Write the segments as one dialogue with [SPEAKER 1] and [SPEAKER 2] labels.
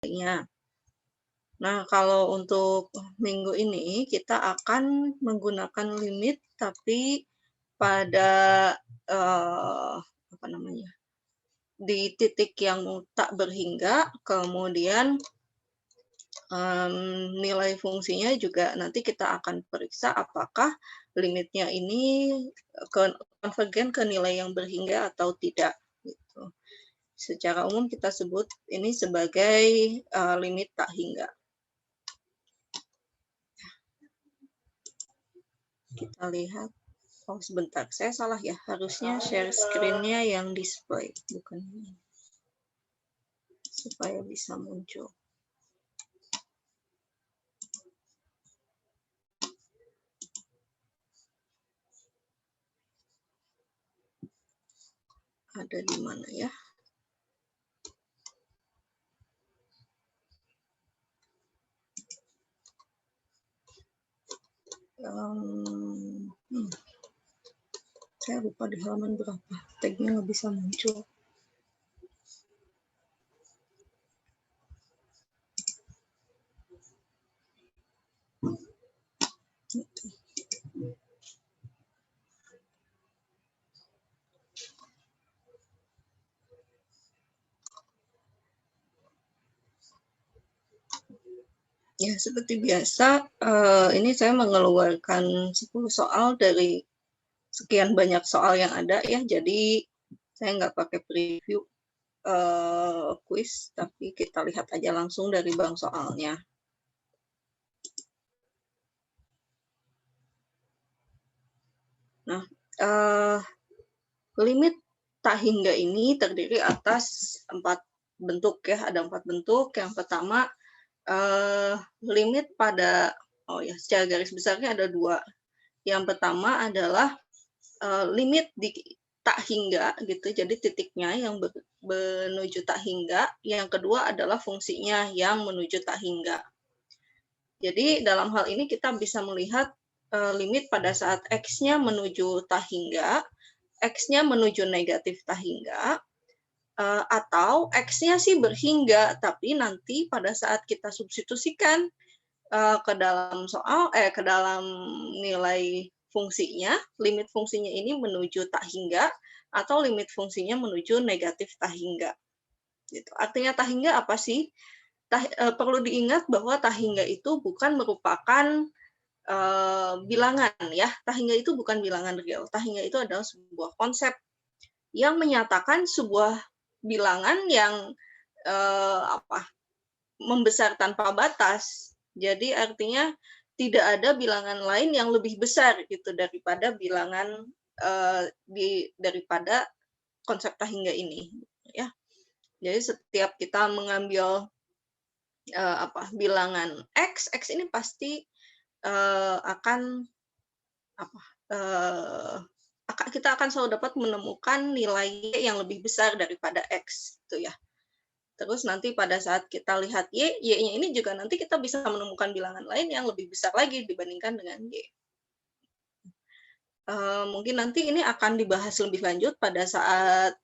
[SPEAKER 1] hingga. Nah, kalau untuk minggu ini kita akan menggunakan limit tapi pada, apa namanya, di titik yang tak berhingga, kemudian, nilai fungsinya juga nanti kita akan periksa apakah limitnya ini, konvergen ke nilai yang berhingga atau tidak, gitu. Secara umum kita sebut ini sebagai, limit tak hingga. Kita lihat, oh sebentar, saya salah ya, harusnya share screen-nya yang display, bukan ini. Supaya bisa muncul. Ada di mana ya? Saya lupa di halaman berapa, tag-nya nggak bisa muncul. Ya, seperti biasa, ini saya mengeluarkan 10 soal dari sekian banyak soal yang ada ya, jadi saya nggak pakai preview kuis, tapi kita lihat aja langsung dari bank soalnya. Nah, limit tak hingga ini terdiri atas 4 bentuk ya, ada 4 bentuk. Yang pertama, limit pada, secara garis besarnya ada 2. Yang pertama adalah, limit di tak hingga gitu, jadi titiknya yang menuju tak hingga. Yang kedua adalah fungsinya yang menuju tak hingga. Jadi dalam hal ini kita bisa melihat, limit pada saat X-nya menuju tak hingga, X-nya menuju negatif tak hingga, atau X-nya sih berhingga, tapi nanti pada saat kita substitusikan ke dalam ke dalam nilai fungsinya, limit fungsinya ini menuju tak hingga, atau limit fungsinya menuju negatif tak hingga. Gitu. Artinya tak hingga apa sih? Perlu diingat bahwa tak hingga itu bukan merupakan bilangan ya. Tak hingga itu bukan bilangan real. Tak hingga itu adalah sebuah konsep yang menyatakan sebuah bilangan yang membesar tanpa batas. Jadi artinya tidak ada bilangan lain yang lebih besar gitu daripada bilangan daripada konsep tak hingga ini ya. Jadi setiap kita mengambil bilangan X ini pasti akan kita akan selalu dapat menemukan nilai yang lebih besar daripada X gitu ya. Terus nanti pada saat kita lihat Y-nya ini juga nanti kita bisa menemukan bilangan lain yang lebih besar lagi dibandingkan dengan Y. Mungkin nanti ini akan dibahas lebih lanjut pada saat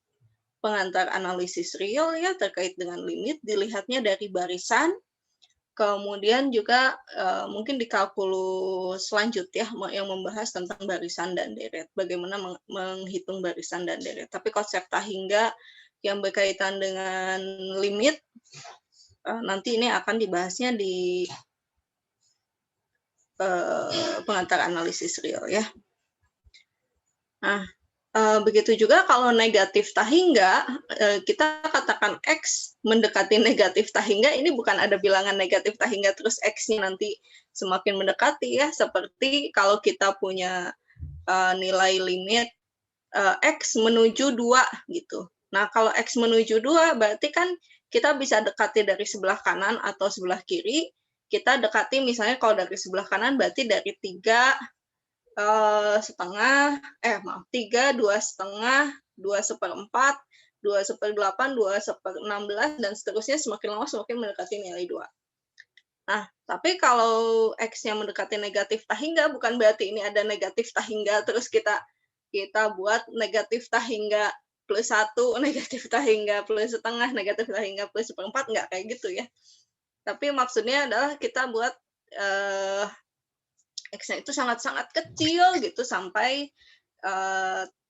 [SPEAKER 1] pengantar analisis real ya, terkait dengan limit, dilihatnya dari barisan, kemudian juga mungkin di kalkulus lanjut ya, yang membahas tentang barisan dan deret, bagaimana menghitung barisan dan deret. Tapi konsep tak hingga yang berkaitan dengan limit, nanti ini akan dibahasnya di pengantar analisis real ya. Nah, begitu juga kalau negatif tak hingga, kita katakan X mendekati negatif tak hingga, ini bukan ada bilangan negatif tak hingga terus X-nya nanti semakin mendekati ya, seperti kalau kita punya nilai limit X menuju 2 gitu. Nah, kalau X menuju 2 berarti kan kita bisa dekati dari sebelah kanan atau sebelah kiri. Kita dekati misalnya kalau dari sebelah kanan berarti dari 3, 3, 2,5, 2/4, 2/8, 2/16, dan seterusnya semakin lama semakin mendekati nilai 2. Nah, tapi kalau X-nya mendekati negatif tak hingga, bukan berarti ini ada negatif tak hingga, terus kita buat negatif tak hingga plus 1 negatif tak hingga plus setengah negatif tak hingga plus seperempat, nggak kayak gitu ya. Tapi maksudnya adalah kita buat X-nya itu sangat-sangat kecil gitu sampai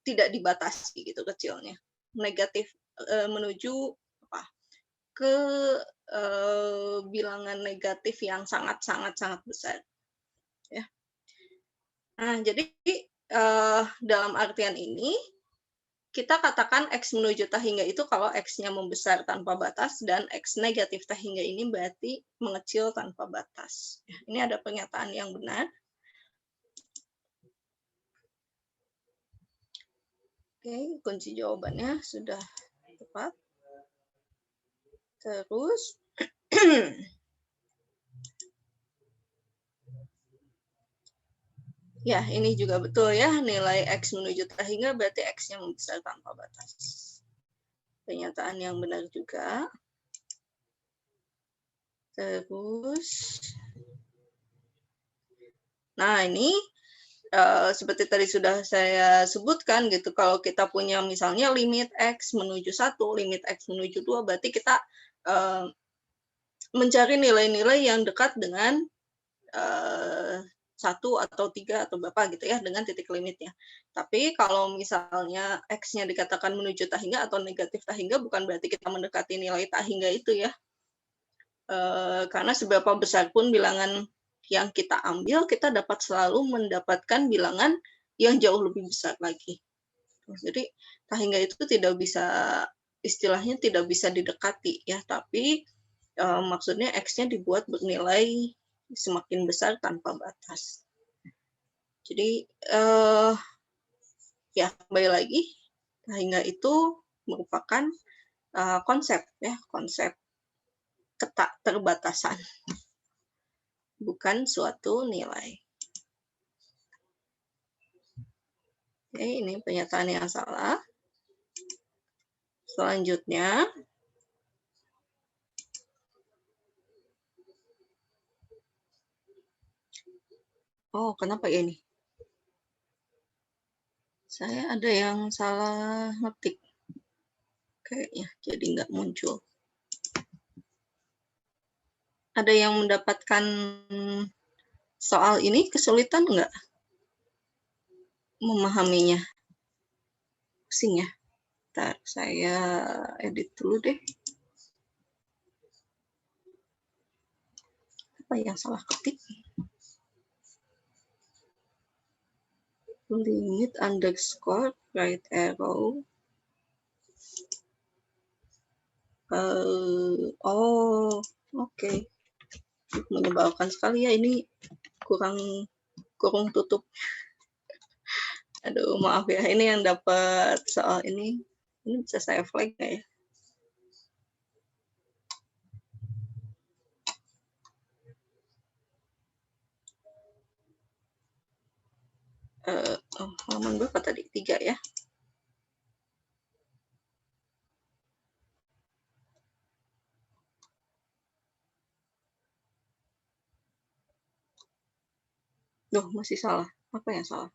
[SPEAKER 1] tidak dibatasi gitu kecilnya. Negatif menuju apa? Ke bilangan negatif yang sangat-sangat besar. Ya. Nah, jadi dalam artian ini kita katakan X menuju tak hingga itu kalau X-nya membesar tanpa batas dan X negatif tak hingga ini berarti mengecil tanpa batas. Ini ada pernyataan yang benar. Oke, kunci jawabannya sudah tepat. Terus, ya ini juga betul ya, nilai X menuju tak hingga berarti X-nya membesar tanpa batas. Pernyataan yang benar juga. Terus, nah ini seperti tadi sudah saya sebutkan gitu, kalau kita punya misalnya limit X menuju 1, limit X menuju 2, berarti kita mencari nilai-nilai yang dekat dengan 1 atau 3 atau berapa gitu ya, dengan titik limitnya. Tapi kalau misalnya X-nya dikatakan menuju tak hingga atau negatif tak hingga, bukan berarti kita mendekati nilai tak hingga itu ya. Karena seberapa besar pun bilangan yang kita ambil, kita dapat selalu mendapatkan bilangan yang jauh lebih besar lagi. Jadi tak hingga itu tidak bisa, istilahnya tidak bisa didekati ya, tapi maksudnya X-nya dibuat bernilai semakin besar tanpa batas. Jadi ya kembali lagi, tak hingga itu merupakan konsep ya, konsep keterbatasan, bukan suatu nilai. Oke, ini pernyataan yang salah. Selanjutnya, oh kenapa ya ini? Saya ada yang salah ngetik. Kayaknya jadi nggak muncul. Ada yang mendapatkan soal ini kesulitan nggak memahaminya? Pusing ya? Ntar saya edit dulu deh. Apa yang salah ketik? Limit underscore right arrow. Oh, oke. Menyebalkan sekali ya, ini kurang tutup. Aduh, maaf ya, ini yang dapat soal ini bisa saya flag nggak ya? Halaman berapa tadi? 3 ya? Duh, masih salah. Apa yang salah?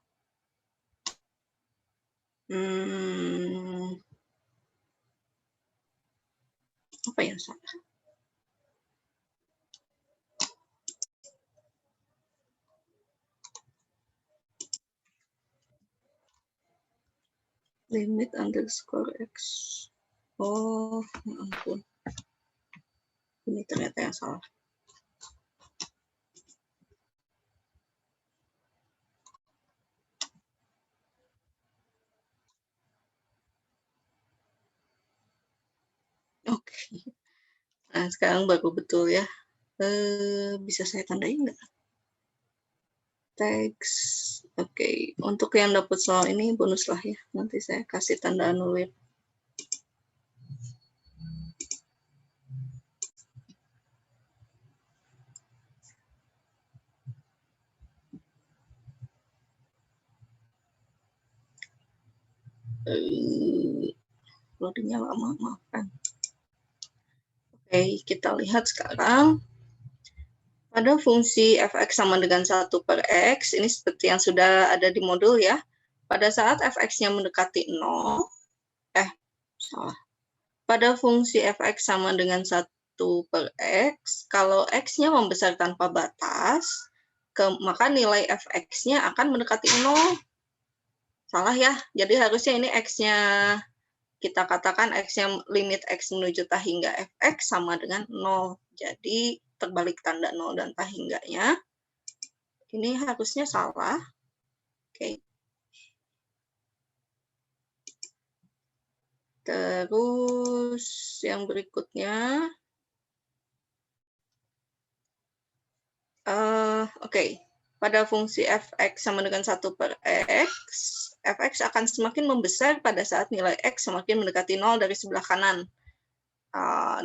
[SPEAKER 1] Apa yang salah? Limit underscore X. Oh, ya ampun. Ini ternyata yang salah. Oke. Nah, sekarang baru betul ya. Bisa saya tandain nggak? Teks. Oke. Untuk yang dapat soal ini bonus lah ya. Nanti saya kasih tanda anulir. Loadingnya lama, maafkan. Oke, kita lihat sekarang. Pada fungsi fx sama dengan 1 per x, ini seperti yang sudah ada di modul ya. Pada saat fx-nya mendekati 0, Pada fungsi f(x) sama dengan 1 per x, kalau x-nya membesar tanpa batas, maka nilai f(x)-nya akan mendekati 0. Salah ya, jadi harusnya ini x-nya, kita katakan x-nya limit x menuju tah hingga f(x) sama dengan 0. Jadi terbalik tanda 0 dan tah hingganya. Ini harusnya salah. Oke. Terus yang berikutnya, oke. Pada fungsi f(x) sama dengan 1 per x, f(x) akan semakin membesar pada saat nilai x semakin mendekati 0 dari sebelah kanan.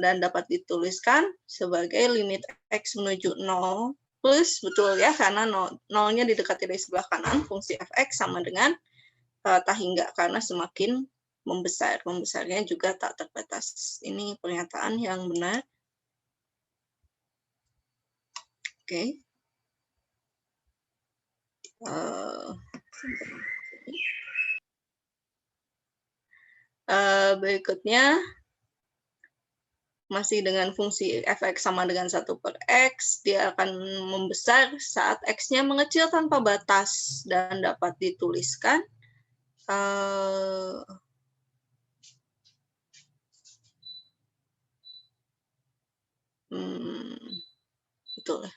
[SPEAKER 1] Dan dapat dituliskan sebagai limit x menuju 0 plus, betul ya, karena 0-nya didekati dari sebelah kanan, fungsi f(x) sama dengan tah hingga, karena semakin membesar. Membesarnya juga tak terbatas. Ini pernyataan yang benar. Oke. Berikutnya, masih dengan fungsi f(x) sama dengan 1 per x, dia akan membesar saat x-nya mengecil tanpa batas dan dapat dituliskan betul ya.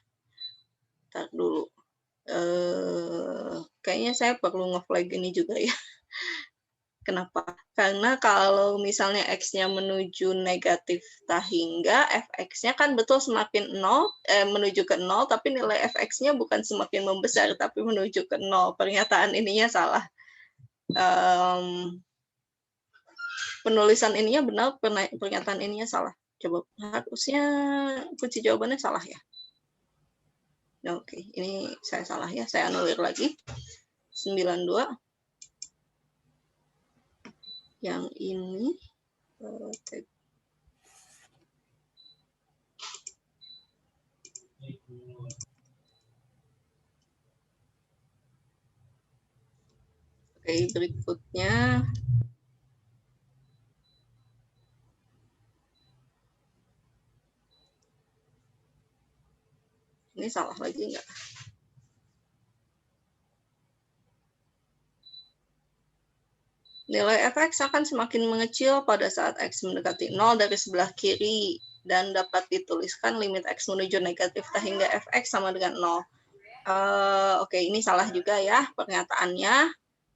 [SPEAKER 1] Ntar dulu. Kayaknya saya perlu nge-flag ini juga ya. Kenapa? Karena kalau misalnya x-nya menuju negatif tah hingga, f(x)-nya kan betul semakin 0, menuju ke 0, tapi nilai f(x)-nya bukan semakin membesar, tapi menuju ke 0. Pernyataan ininya salah. Penulisan ininya benar, pernyataan ininya salah. Coba, harusnya kunci jawabannya salah ya. Oke, ini saya salah ya, saya anulir lagi. 92. Yang ini oke, berikutnya ini salah lagi enggak? Nilai f(x) akan semakin mengecil pada saat x mendekati 0 dari sebelah kiri dan dapat dituliskan limit x menuju negatif tah hingga f(x) sama dengan 0. Oke, ini salah juga ya pernyataannya.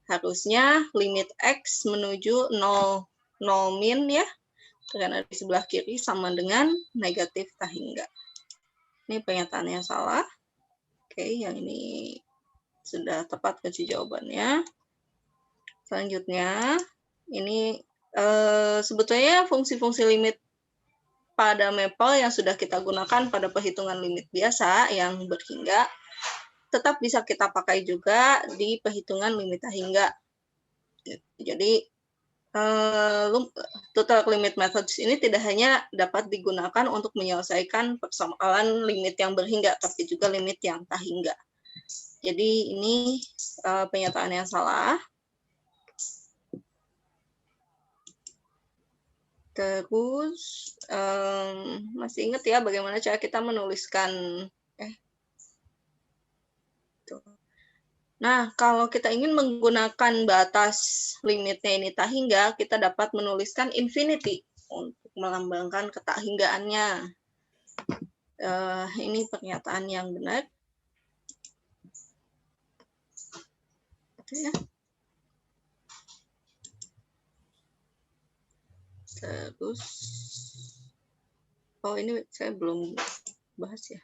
[SPEAKER 1] Harusnya limit x menuju 0 min ya, karena di sebelah kiri sama dengan negatif tah hingga. Ini pernyataannya salah. Oke, yang ini sudah tepat kunci jawabannya. Selanjutnya, ini sebetulnya fungsi-fungsi limit pada Maple yang sudah kita gunakan pada perhitungan limit biasa yang berhingga, tetap bisa kita pakai juga di perhitungan limit tah hingga. Jadi, total limit methods ini tidak hanya dapat digunakan untuk menyelesaikan persoalan limit yang berhingga, tapi juga limit yang tah hingga. Jadi, ini pernyataan yang salah. Terus, masih ingat ya bagaimana cara kita menuliskan, Nah, kalau kita ingin menggunakan batas limitnya ini tah hingga, kita dapat menuliskan infinity untuk melambangkan ketah hinggaannya. Ini pernyataan yang benar. Oke ya. Terus, ini saya belum bahas ya.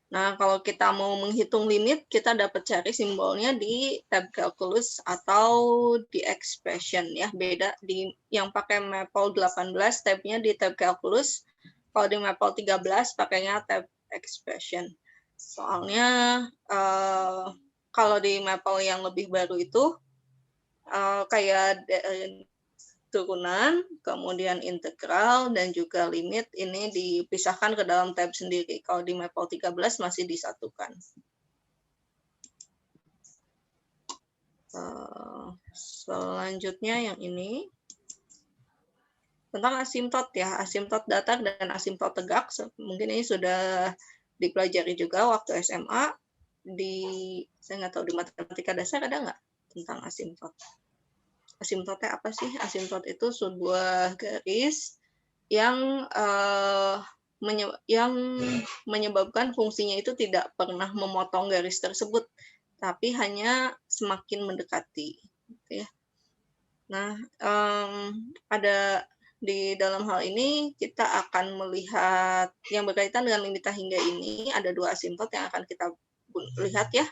[SPEAKER 1] Nah, kalau kita mau menghitung limit, kita dapat cari simbolnya di tab calculus atau di expression ya. Beda di yang pakai Maple 18 tabnya di tab calculus. Kalau di Maple 13 pakainya tab expression. Soalnya kalau di Maple yang lebih baru itu kayak turunan, kemudian integral, dan juga limit ini dipisahkan ke dalam tab sendiri. Kalau di Maple 13 masih disatukan. Selanjutnya yang ini tentang asimtot ya, asimtot datar dan asimtot tegak. Mungkin ini sudah dipelajari juga waktu SMA. Saya nggak tahu di matematika dasar ada nggak tentang asimtot. Asimtotnya apa sih? Asimtot itu sebuah garis yang menyebabkan fungsinya itu tidak pernah memotong garis tersebut, tapi hanya semakin mendekati. Gitu ya. Nah, di dalam hal ini kita akan melihat yang berkaitan dengan limit hingga ini ada dua asimtot yang akan kita lihat ya.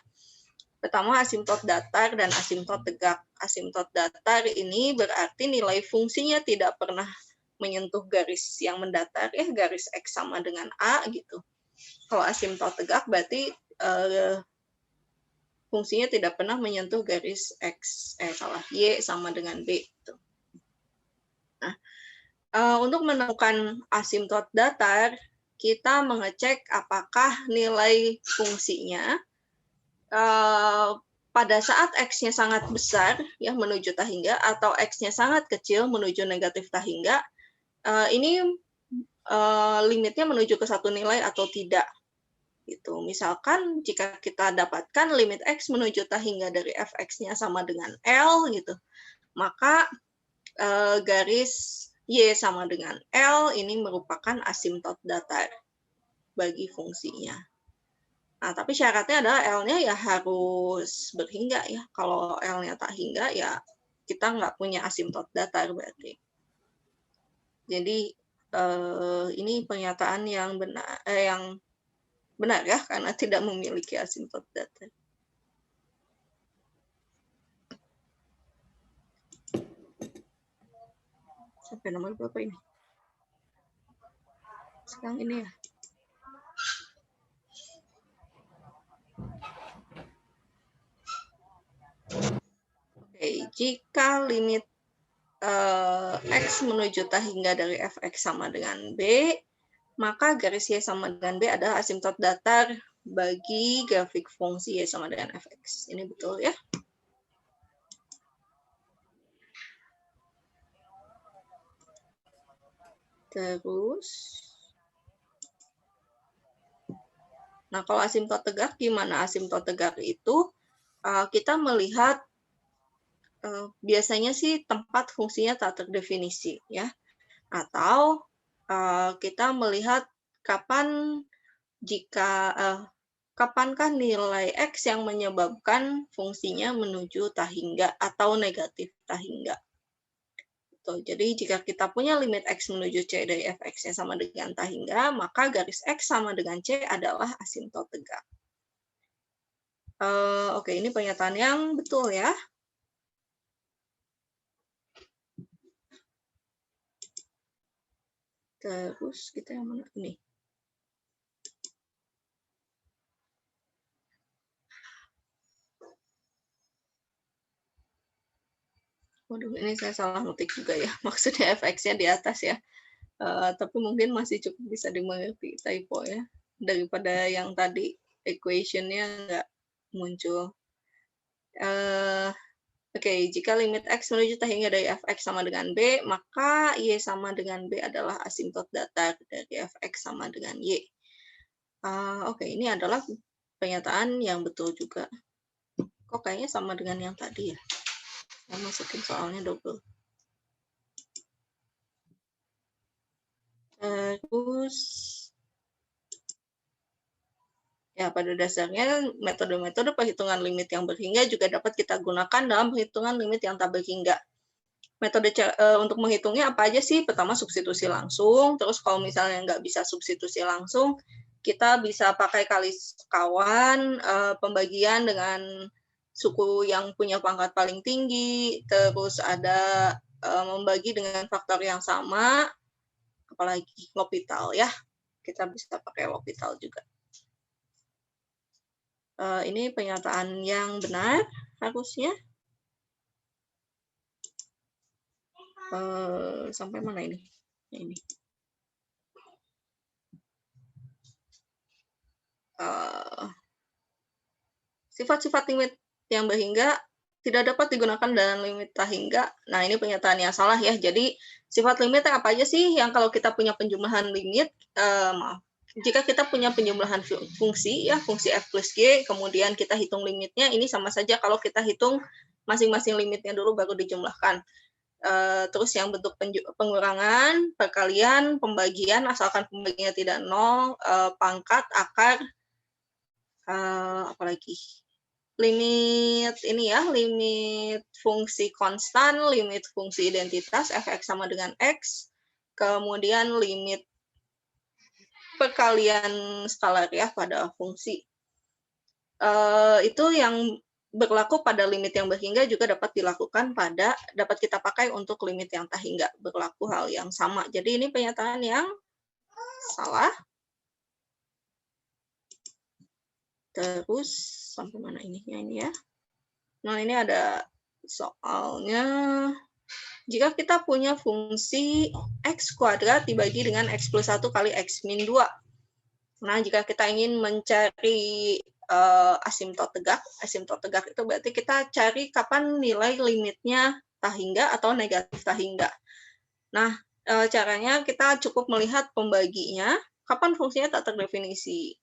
[SPEAKER 1] Pertama asimtot datar dan asimtot tegak. Asimtot datar ini berarti nilai fungsinya tidak pernah menyentuh garis yang mendatar ya, garis X sama dengan A gitu. Kalau asimtot tegak berarti fungsinya tidak pernah menyentuh garis Y sama dengan B gitu. Nah, untuk menemukan asimtot datar, kita mengecek apakah nilai fungsinya pada saat X-nya sangat besar ya menuju tahingga atau X-nya sangat kecil menuju negatif tahingga, ini limitnya menuju ke satu nilai atau tidak. Gitu. Misalkan jika kita dapatkan limit X menuju tahingga dari fx-nya sama dengan L gitu, maka garis Y sama dengan L ini merupakan asimtot datar bagi fungsinya. Nah, tapi syaratnya adalah L-nya ya harus berhingga ya. Kalau L-nya tak hingga ya kita nggak punya asimtot datar berarti. Jadi ini pernyataan yang benar ya karena tidak memiliki asimtot datar. Sampai nomor berapa ini? Sekarang ini ya. Oke, jika limit X menuju tahingga dari fx sama dengan B, maka garis Y sama dengan B adalah asimtot datar bagi grafik fungsi Y sama dengan fx. Ini betul ya? Terus, nah kalau asimtot tegak gimana? Asimtot tegak itu kita melihat biasanya sih tempat fungsinya tak terdefinisi ya, atau kita melihat kapankah nilai X yang menyebabkan fungsinya menuju tahingga atau negatif tahingga. Jadi jika kita punya limit X menuju C dari fx-nya sama dengan tahingga, maka garis X sama dengan C adalah asimtot tegak. Oke, ini pernyataan yang betul ya. Terus kita yang mana? Ini. Waduh, ini saya salah ngetik juga ya. Maksudnya fx-nya di atas ya. Tapi mungkin masih cukup bisa dimengerti typo ya. Daripada yang tadi equation-nya nggak muncul. Oke, jika limit X menuju tahingga dari fx sama dengan B, maka Y sama dengan B adalah asimtot datar dari fx sama dengan Y. Oke, ini adalah pernyataan yang betul juga. Kok kayaknya sama dengan yang tadi ya? Saya masukin soalnya double. Terus, ya pada dasarnya metode-metode perhitungan limit yang berhingga juga dapat kita gunakan dalam perhitungan limit yang tak berhingga. Metode untuk menghitungnya apa aja sih? Pertama substitusi langsung, terus kalau misalnya nggak bisa substitusi langsung, kita bisa pakai kali sekawan, pembagian dengan suku yang punya pangkat paling tinggi, terus ada membagi dengan faktor yang sama, apalagi L'Hopital ya, kita bisa pakai L'Hopital juga. Ini pernyataan yang benar harusnya. Sampai mana ini? Ini. Sifat-sifat limit yang berhingga tidak dapat digunakan dalam limit tak hingga. Nah, ini pernyataan yang salah ya. Jadi, sifat limit apa aja sih yang kalau kita punya penjumlahan limit, maaf, jika kita punya penjumlahan fungsi ya, fungsi f plus g, kemudian kita hitung limitnya, ini sama saja kalau kita hitung masing-masing limitnya dulu baru dijumlahkan. Terus yang bentuk pengurangan, perkalian, pembagian, asalkan pembagiannya tidak nol, pangkat, akar, apalagi limit ini ya, limit fungsi konstan, limit fungsi identitas, fx sama dengan x, kemudian limit perkalian skalar ya pada fungsi. Itu yang berlaku pada limit yang berhingga juga dapat dilakukan dapat kita pakai untuk limit yang tak hingga, berlaku hal yang sama. Jadi ini pernyataan yang salah. Terus sampai mana ininya ini ya? Nah, ini ada soalnya. Jika kita punya fungsi x kuadrat dibagi dengan x plus 1 kali x min 2. Nah, jika kita ingin mencari asimtot tegak itu berarti kita cari kapan nilai limitnya tak hingga atau negatif tak hingga. Nah, caranya kita cukup melihat pembaginya, kapan fungsinya tak terdefinisi.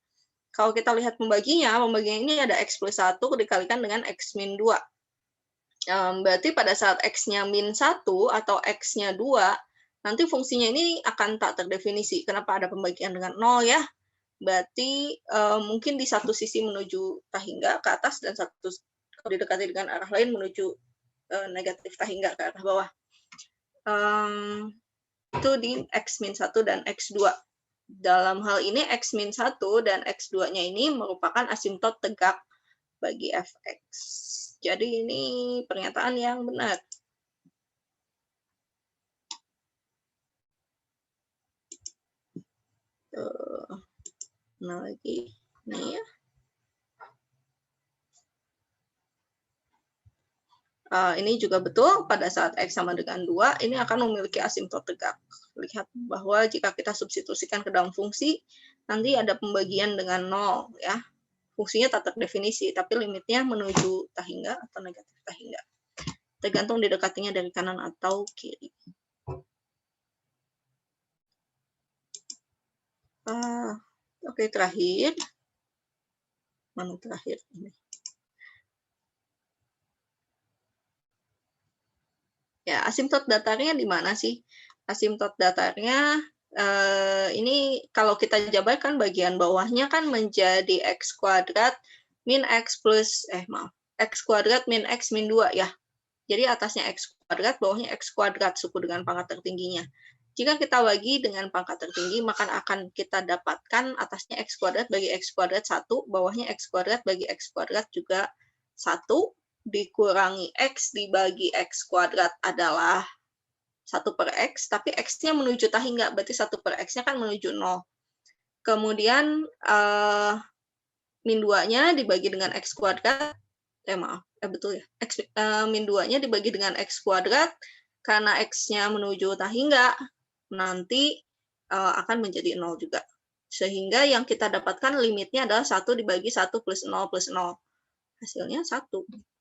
[SPEAKER 1] Kalau kita lihat pembaginya ini ada x plus 1 dikalikan dengan x min 2. Berarti pada saat x-nya min 1 atau x-nya 2, nanti fungsinya ini akan tak terdefinisi. Kenapa ada pembagian dengan 0 ya? Berarti mungkin di satu sisi menuju tak hingga ke atas dan satu kalau didekati dengan arah lain menuju negatif tak hingga ke arah bawah. Itu di x-1 dan x2. Dalam hal ini x-1 dan x2-nya ini merupakan asimtot tegak bagi fx. Jadi ini pernyataan yang benar. Nah lagi, nih ya. Ini juga betul, pada saat X sama dengan 2, ini akan memiliki asimtot tegak. Lihat bahwa jika kita substitusikan ke dalam fungsi, nanti ada pembagian dengan 0. Ya. Fungsinya tak terdefinisi, tapi limitnya menuju tak hingga atau negatif tak hingga. Tergantung didekatinya dari kanan atau kiri. Oke, terakhir. Mana terakhir ini? Ya, asimtot datarnya di mana sih? Asimtot datarnya ini kalau kita jabarkan bagian bawahnya kan menjadi x kuadrat min x plus x kuadrat min x min 2 ya. Jadi atasnya x kuadrat, bawahnya x kuadrat suku dengan pangkat tertingginya. Jika kita bagi dengan pangkat tertinggi, maka akan kita dapatkan atasnya x kuadrat bagi x kuadrat 1, bawahnya x kuadrat bagi x kuadrat juga 1, dikurangi x dibagi x kuadrat adalah 1 per x, tapi x-nya menuju tak hingga, berarti 1 per x-nya kan menuju 0. Kemudian min 2-nya dibagi dengan x kuadrat, betul ya, min 2-nya dibagi dengan x kuadrat, karena x-nya menuju tak hingga, nanti akan menjadi 0 juga. Sehingga yang kita dapatkan limitnya adalah 1 dibagi 1 plus 0 plus 0. Hasilnya 1.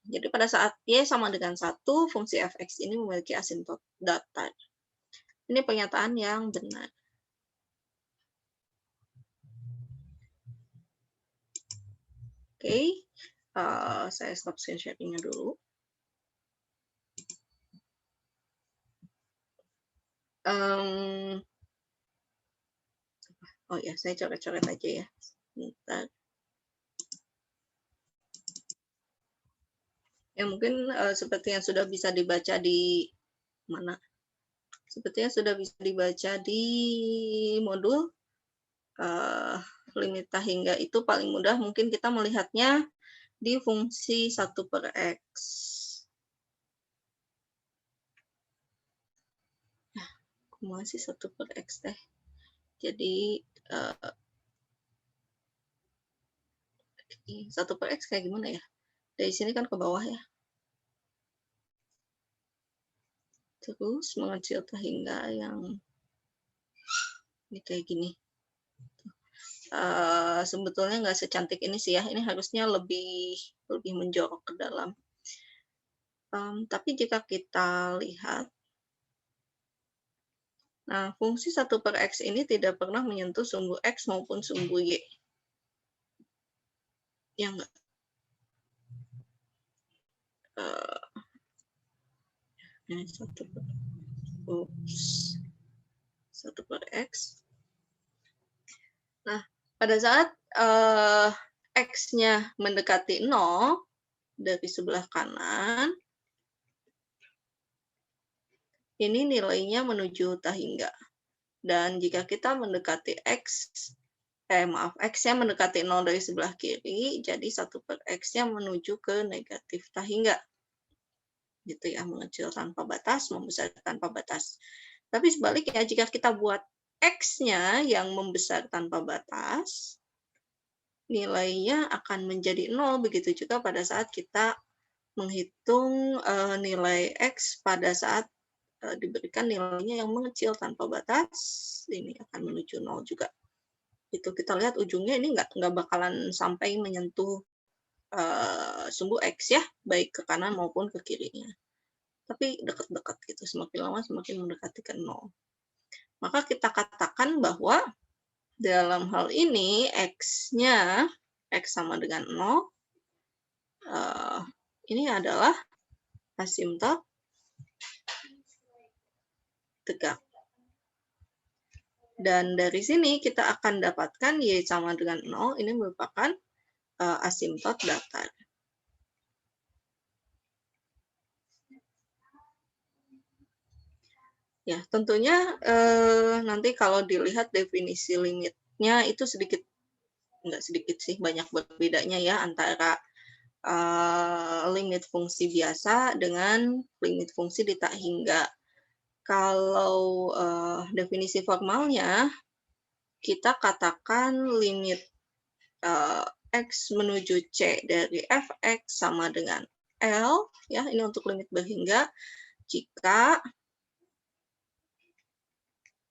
[SPEAKER 1] Jadi pada saat Y sama dengan 1, fungsi fx ini memiliki asimtot datar. Ini pernyataan yang benar. Oke, saya stop screen sharing-nya dulu. Oh ya, saya coret-coret aja ya. Bentar. Ya mungkin seperti yang sudah bisa dibaca di mana? Sepertinya sudah bisa dibaca di modul limit tak hingga itu paling mudah mungkin kita melihatnya di fungsi 1 per x. Masih 1 per x teh. Jadi 1 per x kayak gimana ya? Dari sini kan ke bawah ya. Terus mengecil tak hingga yang ini kayak gini. Sebetulnya nggak secantik ini sih ya. Ini harusnya lebih menjorok ke dalam. Tapi jika kita lihat, nah fungsi 1/x ini tidak pernah menyentuh sumbu X maupun sumbu Y. Ya enggak? Ini 1/x. Nah, pada saat X-nya mendekati 0 dari sebelah kanan, ini nilainya menuju tahingga. Dan jika kita mendekati X-nya mendekati 0 dari sebelah kiri, jadi 1/x-nya menuju ke negatif tahingga. Gitu ya, mengecil tanpa batas, membesar tanpa batas. Tapi sebaliknya, jika kita buat X-nya yang membesar tanpa batas, nilainya akan menjadi 0. Begitu juga pada saat kita menghitung nilai X pada saat diberikan nilainya yang mengecil tanpa batas, ini akan menuju 0 juga. Itu kita lihat ujungnya ini nggak bakalan sampai menyentuh sumbu X ya, baik ke kanan maupun ke kirinya. Tapi dekat-dekat gitu, semakin lama semakin mendekati ke 0. Maka kita katakan bahwa dalam hal ini X-nya, X sama dengan 0, ini adalah asimtot tegak. Dan dari sini kita akan dapatkan Y sama dengan 0, ini merupakan asimtot datar. Ya, tentunya nanti kalau dilihat definisi limitnya itu nggak sedikit sih, banyak berbedanya ya antara limit fungsi biasa dengan limit fungsi di tak hingga. Kalau definisi formalnya, kita katakan limit X menuju C dari fx sama dengan L, ya ini untuk limit berhingga, jika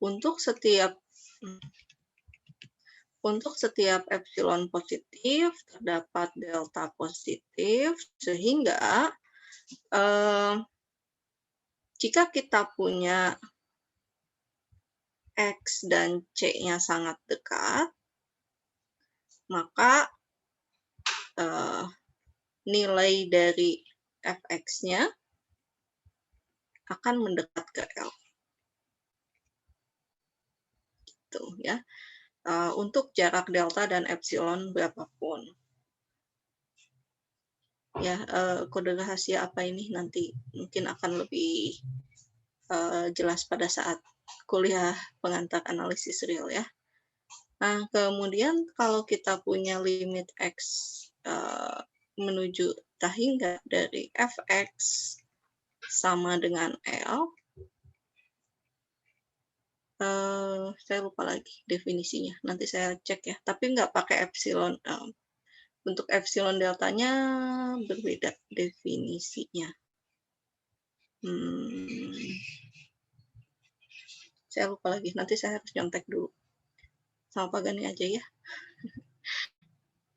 [SPEAKER 1] untuk setiap epsilon positif terdapat delta positif, sehingga jika kita punya X dan C-nya sangat dekat, maka nilai dari fx-nya akan mendekat ke L. Gitu, ya. Untuk jarak delta dan epsilon berapapun. Ya, kode rahasia apa ini nanti mungkin akan lebih jelas pada saat kuliah pengantar analisis real ya. Nah, kemudian kalau kita punya limit X menuju tahingga dari fx sama dengan L, saya lupa lagi definisinya, nanti saya cek ya, tapi nggak pakai epsilon. Untuk epsilon deltanya berbeda definisinya. Saya lupa lagi, nanti saya harus nyontek dulu. Sama Pak Gani aja ya.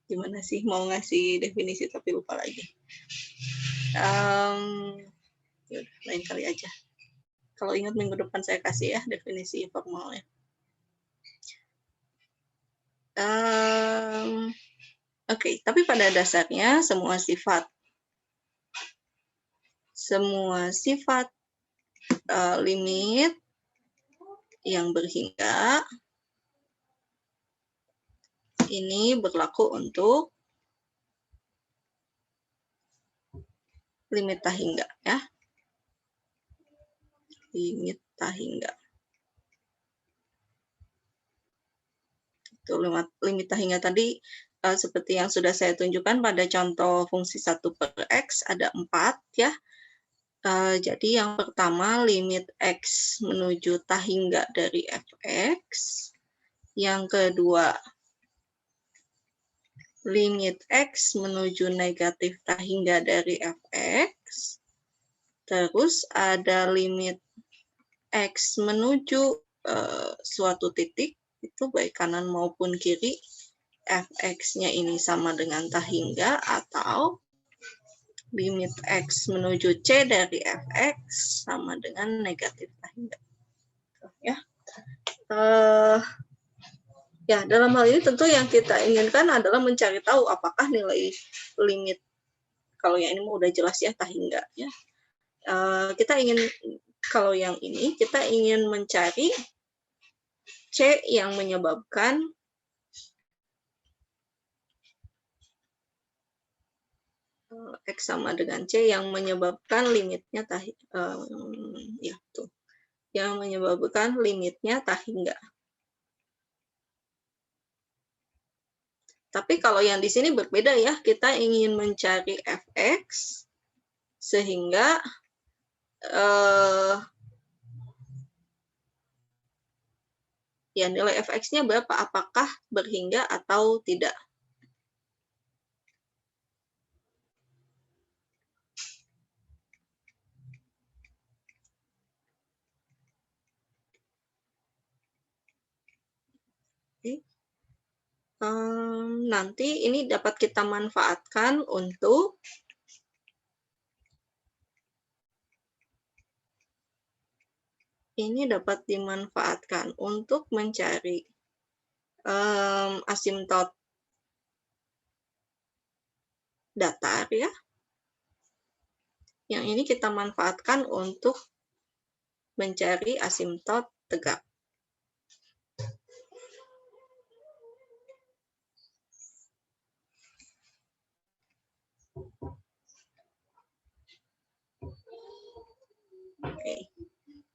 [SPEAKER 1] Gimana sih mau ngasih definisi tapi lupa lagi. Yaudah, lain kali aja. Kalau ingat minggu depan saya kasih ya definisi formalnya. Oke, tapi pada dasarnya semua sifat limit yang berhingga ini berlaku untuk limit tahingga ya. Limit tahingga. Itu limit tahingga tadi seperti yang sudah saya tunjukkan pada contoh fungsi 1/x ada 4 ya. Jadi yang pertama limit X menuju tahingga dari fx. Yang kedua limit X menuju negatif tahingga dari fx. Terus ada limit X menuju suatu titik, itu baik kanan maupun kiri, fx-nya ini sama dengan tahingga, atau limit X menuju C dari Fx sama dengan negatif tah hingga. Ya. Ya, dalam hal ini tentu yang kita inginkan adalah mencari tahu apakah nilai limit, kalau yang ini udah jelas ya, tah hingga. Ya. Kita ingin, kalau yang ini, kita ingin mencari C yang menyebabkan X sama dengan C yang menyebabkan limitnya tah, ya tuh, yang menyebabkan limitnya tah hingga. Tapi kalau yang di sini berbeda ya, kita ingin mencari Fx sehingga ya nilai Fx-nya berapa, apakah berhingga atau tidak. Nanti ini dapat kita manfaatkan untuk dimanfaatkan untuk mencari asimtot datar ya. Yang ini kita manfaatkan untuk mencari asimtot tegak. Oke.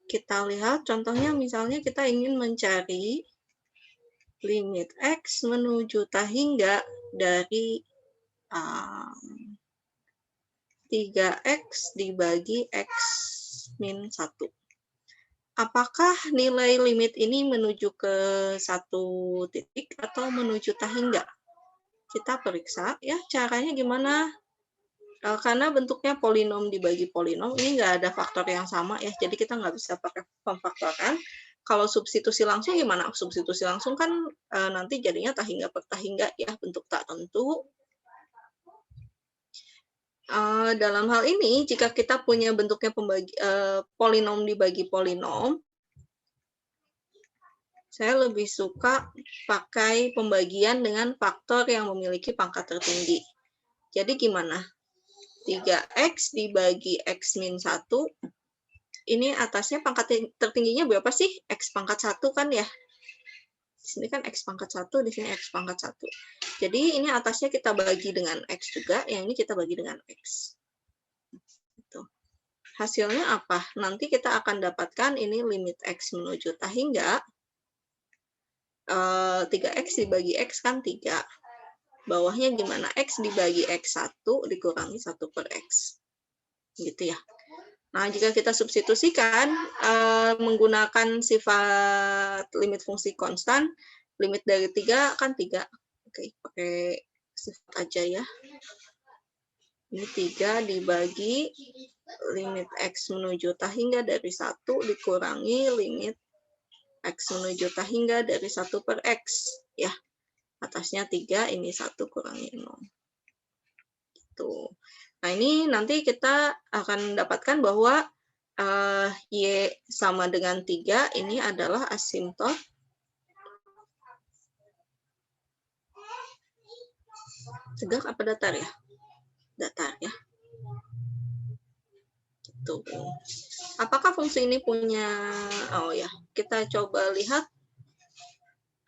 [SPEAKER 1] Kita lihat contohnya, misalnya kita ingin mencari limit X menuju tah hingga dari 3X dibagi X min 1. Apakah nilai limit ini menuju ke satu titik atau menuju tah hingga? Kita periksa ya, caranya gimana? Karena bentuknya polinom dibagi polinom, ini nggak ada faktor yang sama ya, jadi kita nggak bisa pakai pemfaktoran. Kalau substitusi langsung gimana? Substitusi langsung kan nanti jadinya tah hingga per tah hingga ya, bentuk tak tentu. Dalam hal ini, jika kita punya bentuknya polinom dibagi polinom, saya lebih suka pakai pembagian dengan faktor yang memiliki pangkat tertinggi. Jadi gimana? 3X dibagi X min 1, ini atasnya pangkat tertingginya berapa sih? X pangkat 1 kan ya? Di sini kan X pangkat 1, di sini X pangkat 1. Jadi ini atasnya kita bagi dengan X juga, yang ini kita bagi dengan X. Gitu. Hasilnya apa? Nanti kita akan dapatkan ini limit X menuju tah hingga 3X dibagi X kan 3. Bawahnya gimana? X dibagi X1 dikurangi 1 per X. Gitu ya. Nah, jika kita substitusikan menggunakan sifat limit fungsi konstan, limit dari 3 kan 3. Oke, pakai sifat aja ya. Ini 3 dibagi limit X menuju tah hingga dari 1 dikurangi limit X menuju tah hingga dari 1 per X. Ya, atasnya 3, ini 1 kurangi 0. Gitu. Nah, ini nanti kita akan dapatkan bahwa Y sama dengan 3, ini adalah asimtot tegak apa datar ya? Datar ya. Gitu. Apakah fungsi ini punya, oh ya, kita coba lihat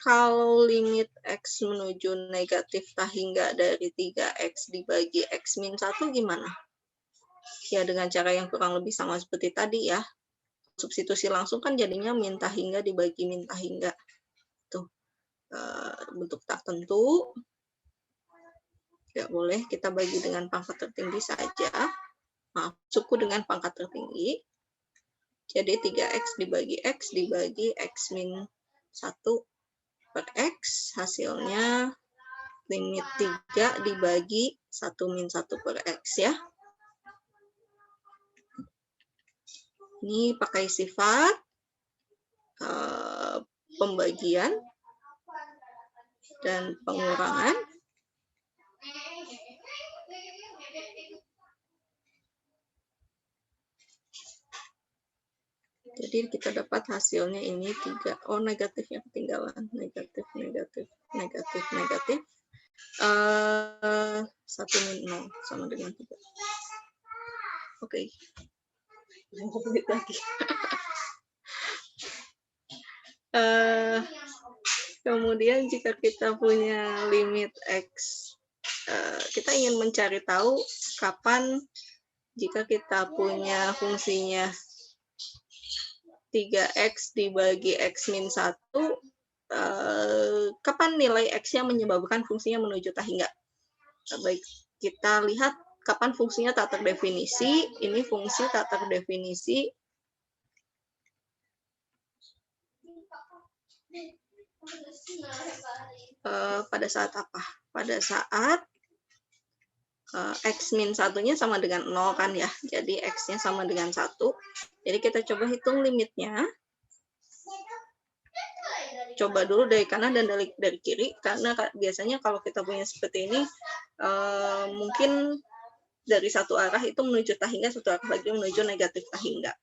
[SPEAKER 1] kalau limit X menuju negatif tah hingga dari 3X dibagi X min 1 gimana? Ya dengan cara yang kurang lebih sama seperti tadi ya. Substitusi langsung kan jadinya min tah hingga dibagi min tah hingga. Tuh, bentuk tak tentu. Tidak boleh, kita bagi dengan pangkat tertinggi saja. Maaf, suku dengan pangkat tertinggi. Jadi 3X dibagi X min 1 per X, hasilnya limit 3 dibagi 1 min 1 per X ya. Ini pakai sifat pembagian dan pengurangan. Jadi kita dapat hasilnya ini 3. Oh, negatifnya ketinggalan. Negatif, negatif, negatif, negatif. 1 min 0 sama dengan 3. Oke. Balik lagi. Kemudian jika kita punya limit X, kita ingin mencari tahu kapan jika kita punya fungsinya 3X dibagi X min 1, kapan nilai X-nya menyebabkan fungsinya menuju tak hingga. Baik, kita lihat kapan fungsinya tak terdefinisi. Ini fungsi tak terdefinisi. Pada saat apa? Pada saat X min 1-nya sama dengan 0 kan ya. Jadi X-nya sama dengan 1. Jadi kita coba hitung limitnya. Coba dulu dari kanan dan dari kiri, karena biasanya kalau kita punya seperti ini, mungkin dari satu arah itu menuju tak hingga, satu arah lagi menuju negatif tak hingga.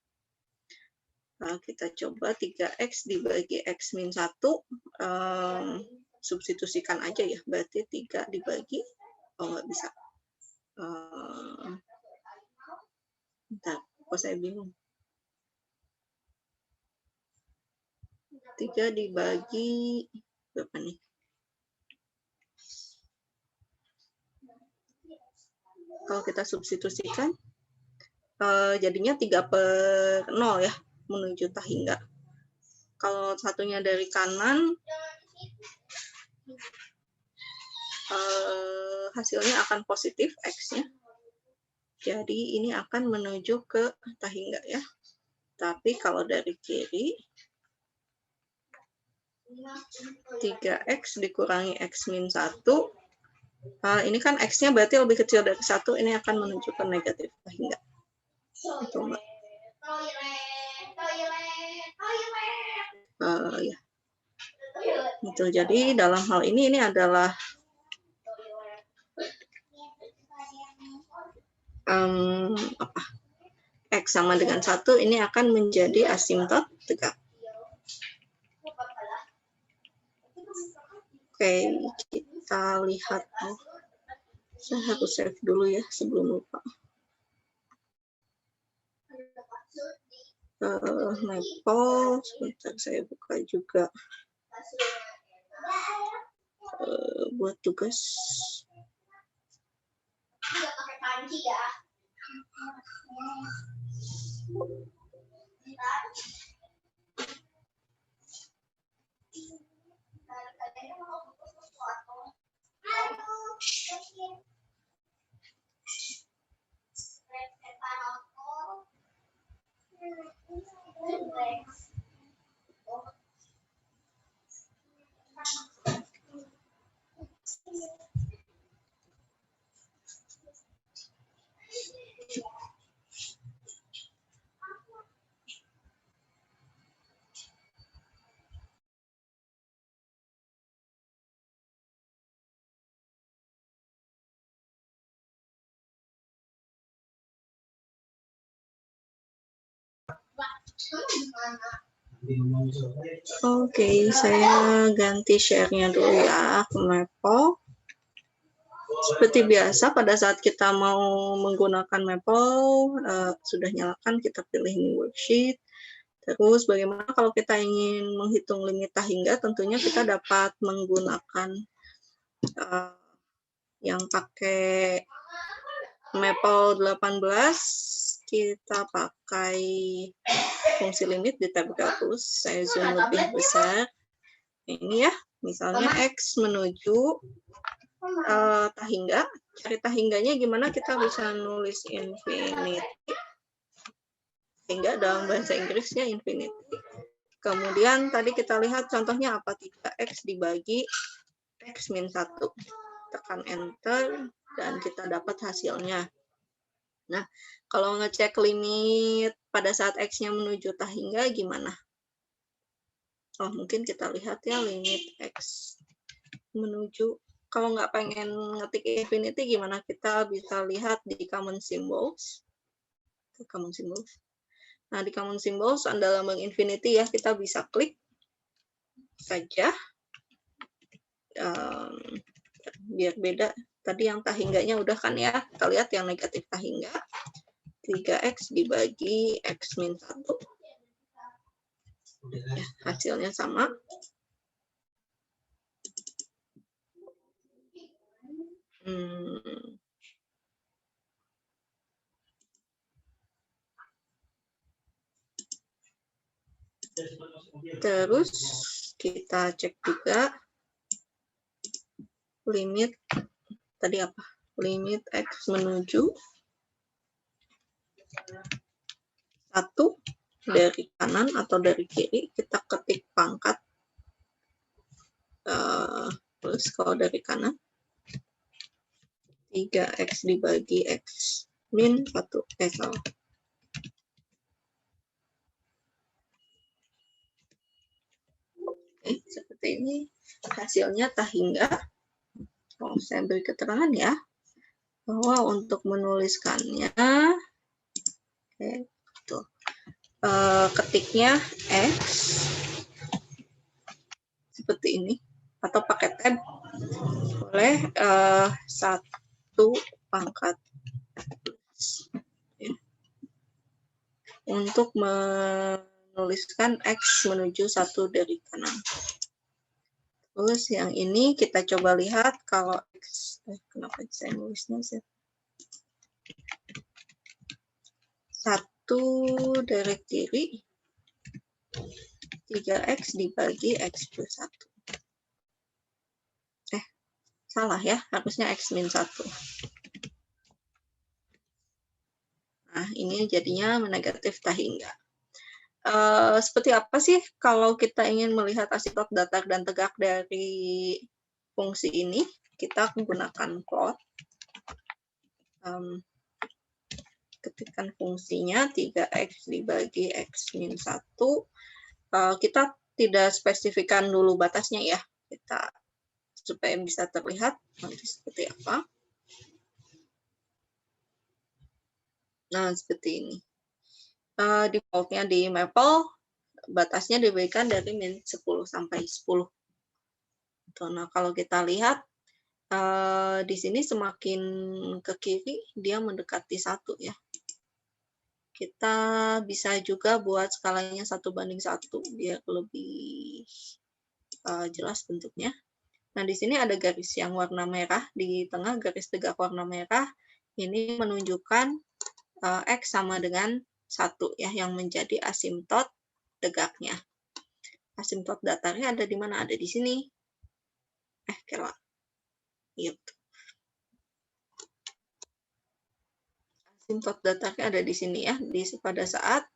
[SPEAKER 1] Nah, kita coba 3X dibagi X min 1, substitusikan aja ya, berarti 3 dibagi, oh nggak bisa. Bentar, kok saya bingung. 3 dibagi berapa nih? Kalau kita substitusikan, jadinya 3/0 ya, menuju tak hingga. Kalau satunya dari kanan, hasilnya akan positif X-nya. Jadi ini akan menuju ke tak hingga ya. Tapi kalau dari kiri, 3X dikurangi X min 1, ini kan X-nya berarti lebih kecil dari 1, ini akan menuju ke negatif tak hingga. Itu enggak? Ya. Gitu. Jadi dalam hal ini adalah X sama dengan 1, ini akan menjadi asimtot tegak. Oke, kita lihat. Saya harus save dulu ya sebelum lupa. Maple, sebentar saya buka juga buat tugas. Oke, saya ganti share-nya dulu ya ke Maple. Seperti biasa, pada saat kita mau menggunakan Maple, sudah nyalakan, kita pilih new worksheet. Terus bagaimana kalau kita ingin menghitung limit tak hingga, tentunya kita dapat menggunakan yang pakai Maple 18, kita pakai fungsi limit di tab gabus. Saya zoom lebih besar. Ini ya, misalnya X menuju tak hingga. Cari tak hingganya gimana? Kita bisa nulis infinity. Hingga dalam bahasa Inggrisnya infinity. Kemudian tadi kita lihat contohnya apa? 3X dibagi X min 1. Tekan enter dan kita dapat hasilnya. Nah, kalau ngecek limit pada saat X-nya menuju tak hingga gimana? Oh, mungkin kita lihat ya limit X menuju. Kalau nggak pengen ngetik infinity gimana? Kita bisa lihat di common symbols. Common symbols. Nah, di common symbols ada lambang infinity ya, kita bisa klik saja. Biar beda. Tadi yang tahingganya udah kan ya, kita lihat yang negatif tahingga. 3x dibagi x min 1. Ya, hasilnya sama. Terus kita cek juga limit tadi apa? Limit x menuju 1 dari kanan atau dari kiri, kita ketik pangkat plus kalau dari kanan 3x dibagi x min 1 salah. Seperti ini hasilnya tahingga. Saya beri keterangan ya bahwa untuk menuliskannya ketiknya x seperti ini atau pakai tab boleh 1 pangkat plus ya. Untuk menuliskan x menuju 1 dari kanan. Terus yang ini kita coba lihat kalau x, kenapa saya nulisnya sih? 1 dari kiri 3x dibagi x plus 1. Salah ya, harusnya x min 1. Nah, ini jadinya negatif tahingga. Seperti apa sih kalau kita ingin melihat asimptot datar dan tegak dari fungsi ini? Kita menggunakan plot. Ketikkan fungsinya 3x dibagi x min 1. Kita tidak spesifikkan dulu batasnya ya. Kita supaya bisa terlihat nanti seperti apa. Nah, seperti ini. Defaultnya di Maple, batasnya diberikan dari min 10 sampai 10. Nah, kalau kita lihat, di sini semakin ke kiri, dia mendekati 1 ya. Kita bisa juga buat skalanya 1:1, biar lebih jelas bentuknya. Nah, di sini ada garis yang warna merah, di tengah garis tegak warna merah, ini menunjukkan x sama dengan 1 ya, yang menjadi asimptot tegaknya. Asimptot datarnya ada di mana? Ada di sini. Kira. Iya. Asimptot datarnya ada di sini ya, pada saat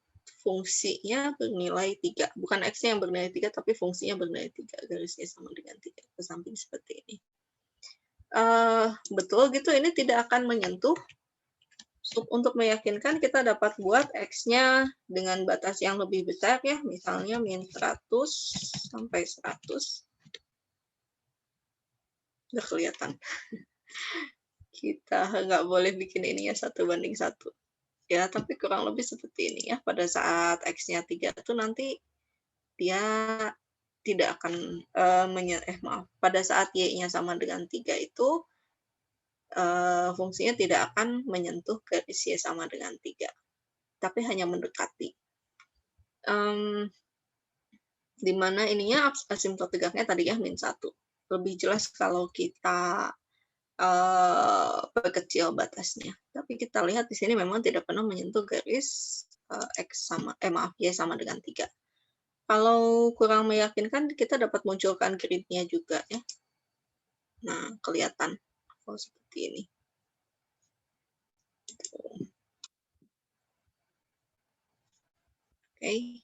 [SPEAKER 1] fungsinya bernilai 3. Bukan x-nya yang bernilai 3, tapi fungsinya bernilai 3. Garisnya sama dengan 3. Ke samping seperti ini. Betul gitu, ini tidak akan menyentuh. Untuk meyakinkan kita dapat buat x-nya dengan batas yang lebih besar ya, misalnya min 100 sampai 100. Udah kelihatan. Kita nggak boleh bikin ini ya 1:1. Ya, tapi kurang lebih seperti ini ya. Pada saat x-nya 3 itu nanti dia tidak akan pada saat y-nya sama dengan 3 itu fungsinya tidak akan menyentuh garis y sama dengan 3, tapi hanya mendekati. Di mana ininya asimptot tegaknya tadi ya min 1. Lebih jelas kalau kita perkecil batasnya. Tapi kita lihat di sini memang tidak pernah menyentuh garis y sama dengan 3. Kalau kurang meyakinkan, kita dapat munculkan grid-nya juga ya. Nah, kelihatan kalau seperti ini. Oke.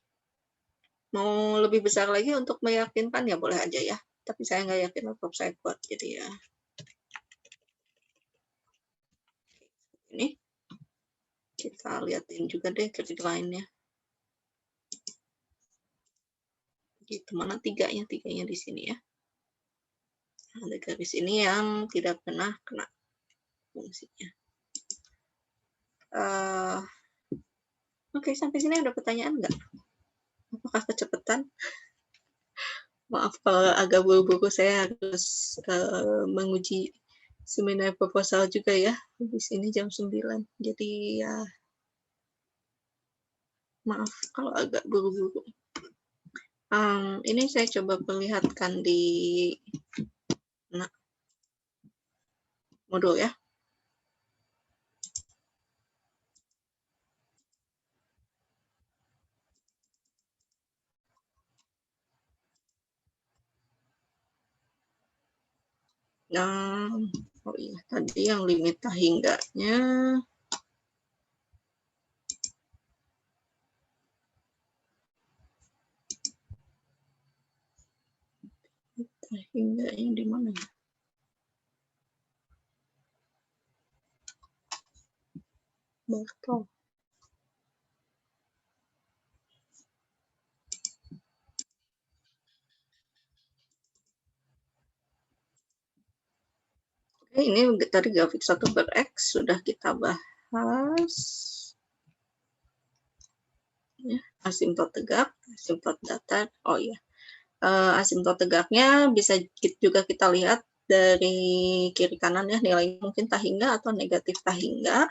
[SPEAKER 1] Mau lebih besar lagi untuk meyakinkan ya boleh aja ya. Tapi saya nggak yakin laptop saya kuat, jadi ya. Ini. Kita lihatin juga deh grid lainnya. Gitu, mana tiganya di sini ya. Ada garis ini yang tidak pernah kena fungsinya. Oke, sampai sini ada pertanyaan nggak? Apakah kecepatan? Maaf kalau agak buru-buru, saya harus menguji seminar proposal juga ya. Habis ini jam 9. Jadi ya maaf kalau agak buru-buru. Ini saya coba perlihatkan di modul ya. Nah, oh iya, tadi yang limit tahingganya. Tahingganya di mana ya? Bartol. Oke, ini tadi grafik 1/X sudah kita bahas. Ya, asimtot tegak, asimtot datar. Oh iya, asimtot tegaknya bisa juga kita lihat dari kiri kanan ya, nilai mungkin tahingga atau negatif tahingga.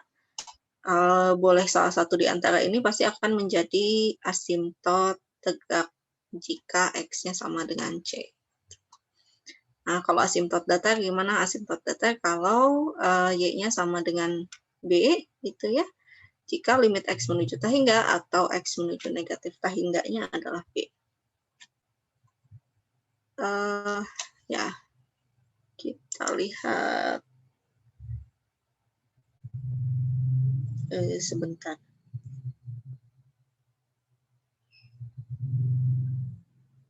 [SPEAKER 1] Boleh salah satu di antara ini pasti akan menjadi asimtot tegak jika X-nya sama dengan C. Nah, kalau asimtot datar gimana? Asimtot datar kalau Y-nya sama dengan B, itu ya. Jika limit X menuju tahingga atau X menuju negatif tahingganya adalah B. Ya, kita lihat sebentar.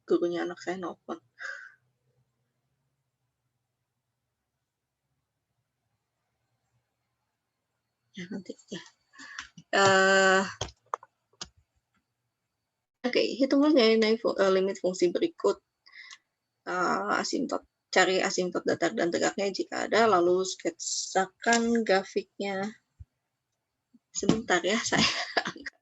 [SPEAKER 1] Gurunya anak saya nelfon. Ya, nanti ya. Oke, hitunglah nilai limit fungsi berikut. Asimtot. Cari asimtot datar dan tegaknya jika ada, lalu sketsakan grafiknya. Sebentar ya, saya angkat.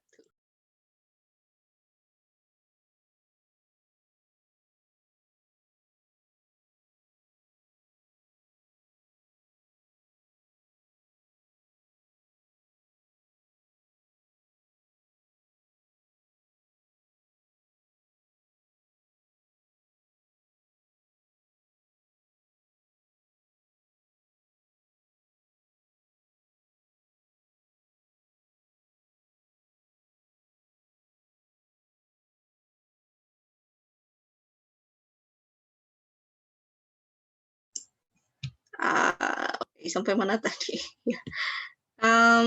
[SPEAKER 1] Oke, sampai mana tadi?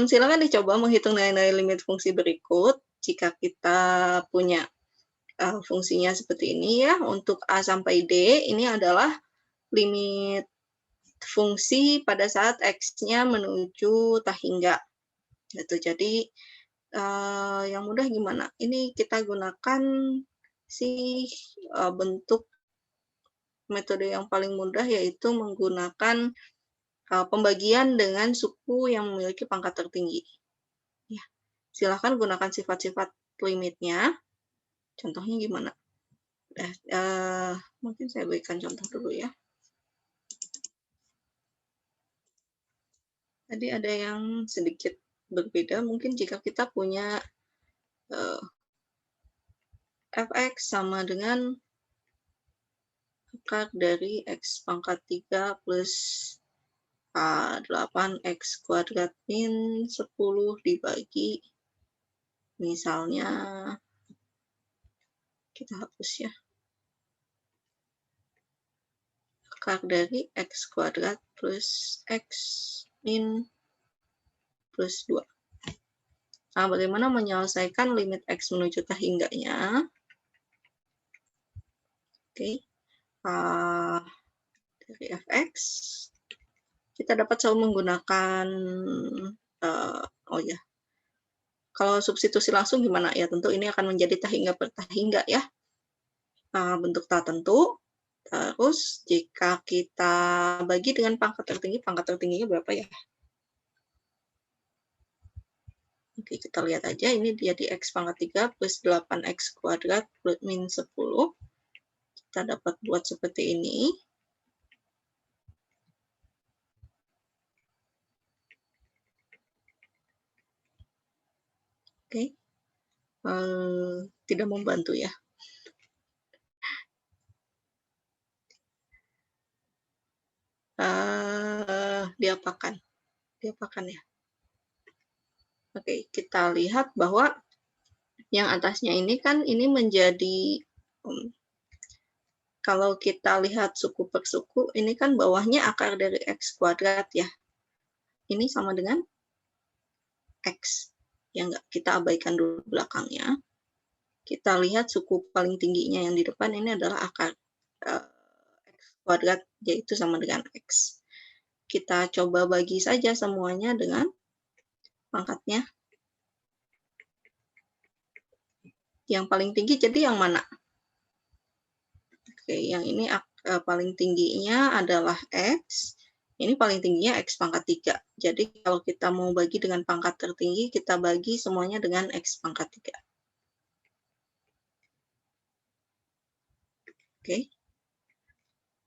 [SPEAKER 1] Silakan dicoba menghitung nilai-nilai limit fungsi berikut. Jika kita punya fungsinya seperti ini ya, untuk A sampai D, ini adalah limit fungsi pada saat X-nya menuju tahingga. Gitu. Jadi, yang mudah gimana? Ini kita gunakan bentuk metode yang paling mudah, yaitu menggunakan pembagian dengan suku yang memiliki pangkat tertinggi. Ya, silakan gunakan sifat-sifat limitnya. Contohnya gimana? Mungkin saya berikan contoh dulu ya. Tadi ada yang sedikit berbeda. Mungkin jika kita punya fx sama dengan akar dari x pangkat 3 plus 8x kuadrat min 10 dibagi, misalnya, kita hapus ya, akar dari x kuadrat plus x min plus 2. Nah, bagaimana menyelesaikan limit x menuju tahingganya? Oke, dari fx, kita dapat selalu menggunakan, kalau substitusi langsung gimana? Ya, tentu ini akan menjadi tahingga per tahingga ya. Bentuk tak tentu. Terus jika kita bagi dengan pangkat tertingginya berapa ya? Oke, kita lihat aja, ini jadi X pangkat 3 plus 8X kuadrat min 10. Kita dapat buat seperti ini. Oke, tidak membantu ya. Diapakan ya. Oke, kita lihat bahwa yang atasnya ini kan ini menjadi, kalau kita lihat suku per suku, ini kan bawahnya akar dari X kuadrat ya. Ini sama dengan X. Ya enggak, kita abaikan dulu belakangnya. Kita lihat suku paling tingginya yang di depan ini adalah akar X kuadrat, yaitu sama dengan X. Kita coba bagi saja semuanya dengan pangkatnya. Yang paling tinggi jadi yang mana? Oke, yang ini paling tingginya adalah X. Ini paling tingginya X pangkat 3. Jadi kalau kita mau bagi dengan pangkat tertinggi, kita bagi semuanya dengan X pangkat 3. Oke.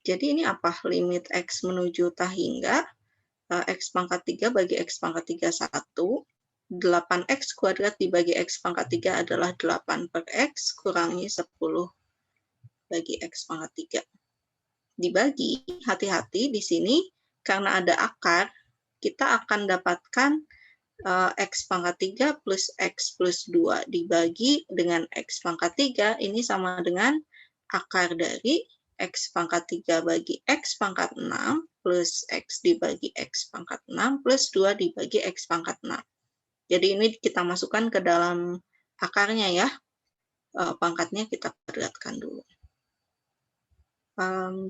[SPEAKER 1] Jadi ini apa? Limit X menuju tak hingga. X pangkat 3 bagi X pangkat 3, 1. 8X kuadrat dibagi X pangkat 3 adalah 8 per X, kurangi 10 bagi X pangkat 3. Dibagi, hati-hati di sini, karena ada akar, kita akan dapatkan X pangkat 3 plus X plus 2 dibagi dengan X pangkat 3, ini sama dengan akar dari X pangkat 3 bagi X pangkat 6 plus X dibagi X pangkat 6 plus 2 dibagi X pangkat 6. Jadi ini kita masukkan ke dalam akarnya ya. Pangkatnya kita kuadratkan dulu.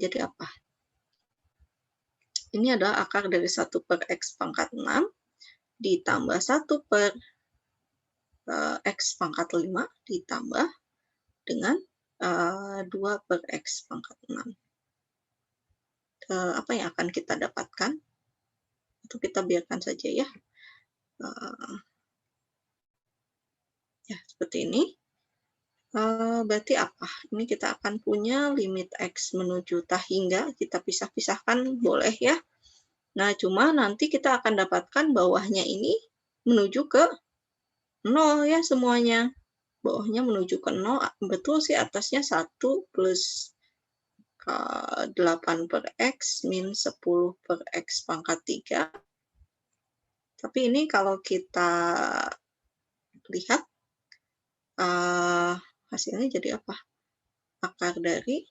[SPEAKER 1] Jadi apa? Ini adalah akar dari 1 per X pangkat 6 ditambah 1 per X pangkat 5 ditambah dengan 2 per X pangkat 6. Apa yang akan kita dapatkan? Itu kita biarkan saja ya. Ya, seperti ini. Berarti apa? Ini kita akan punya limit X menuju tak hingga, kita pisah-pisahkan boleh ya. Nah, cuma nanti kita akan dapatkan bawahnya ini menuju ke 0 ya semuanya. Bawahnya menuju ke 0, betul sih atasnya 1 plus 8 per X min 10 per X pangkat 3. Tapi ini kalau kita lihat, hasilnya jadi apa? Akar dari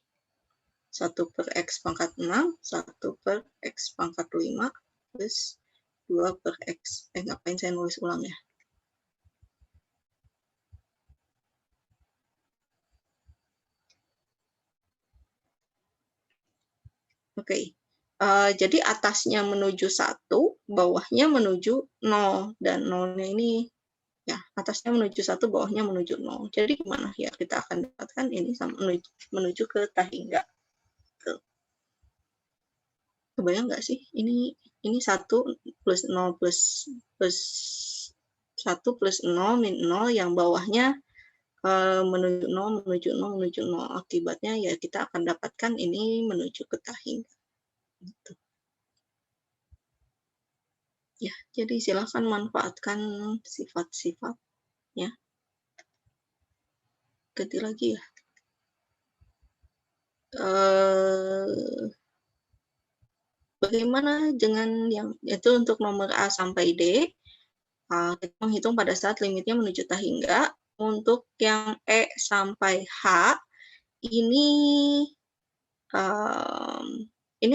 [SPEAKER 1] 1 per X pangkat 6, 1 per X pangkat 5, plus 2 per X. Ngapain saya nulis ulang ya? Oke. Jadi atasnya menuju 1, bawahnya menuju 0. Dan 0-nya ini, ya, atasnya menuju 1, bawahnya menuju 0. Jadi gimana? Ya, kita akan dapatkan ini sama menuju ke tak hingga. Kebayang nggak sih? Ini 1 plus 0 plus 1 plus 0 min 0, yang bawahnya menuju 0, menuju 0, menuju 0. Akibatnya ya kita akan dapatkan ini menuju ke tak hingga. Gitu. Ya, jadi silakan manfaatkan sifat-sifatnya. Ganti lagi ya. Bagaimana dengan yang itu untuk nomor A sampai D? Kita menghitung pada saat limitnya menuju tak hingga. Untuk yang E sampai H, ini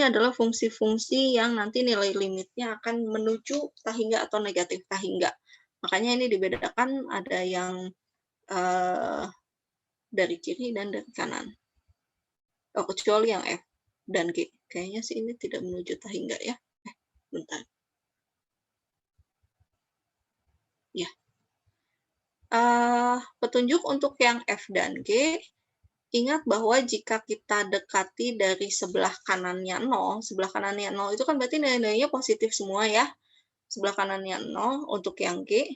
[SPEAKER 1] adalah fungsi-fungsi yang nanti nilai limitnya akan menuju tak hingga atau negatif tak hingga. Makanya ini dibedakan, ada yang dari kiri dan dari kanan. Kecuali yang F dan G. Kayaknya sih ini tidak menuju tak hingga ya. Bentar. Ya. Petunjuk untuk yang F dan G, ingat bahwa jika kita dekati dari sebelah kanannya 0 itu kan berarti nilai-nilainya positif semua ya. Sebelah kanannya 0 untuk yang G,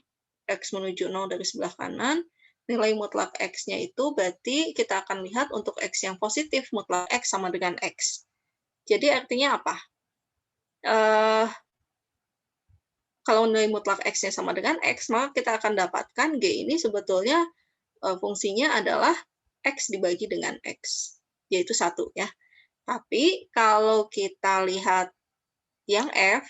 [SPEAKER 1] X menuju 0 dari sebelah kanan, nilai mutlak X-nya itu berarti kita akan lihat untuk X yang positif, mutlak X sama dengan X. Jadi artinya apa? Kalau nilai mutlak X-nya sama dengan X, maka kita akan dapatkan G ini sebetulnya fungsinya adalah X dibagi dengan X, yaitu 1 ya. Tapi kalau kita lihat yang F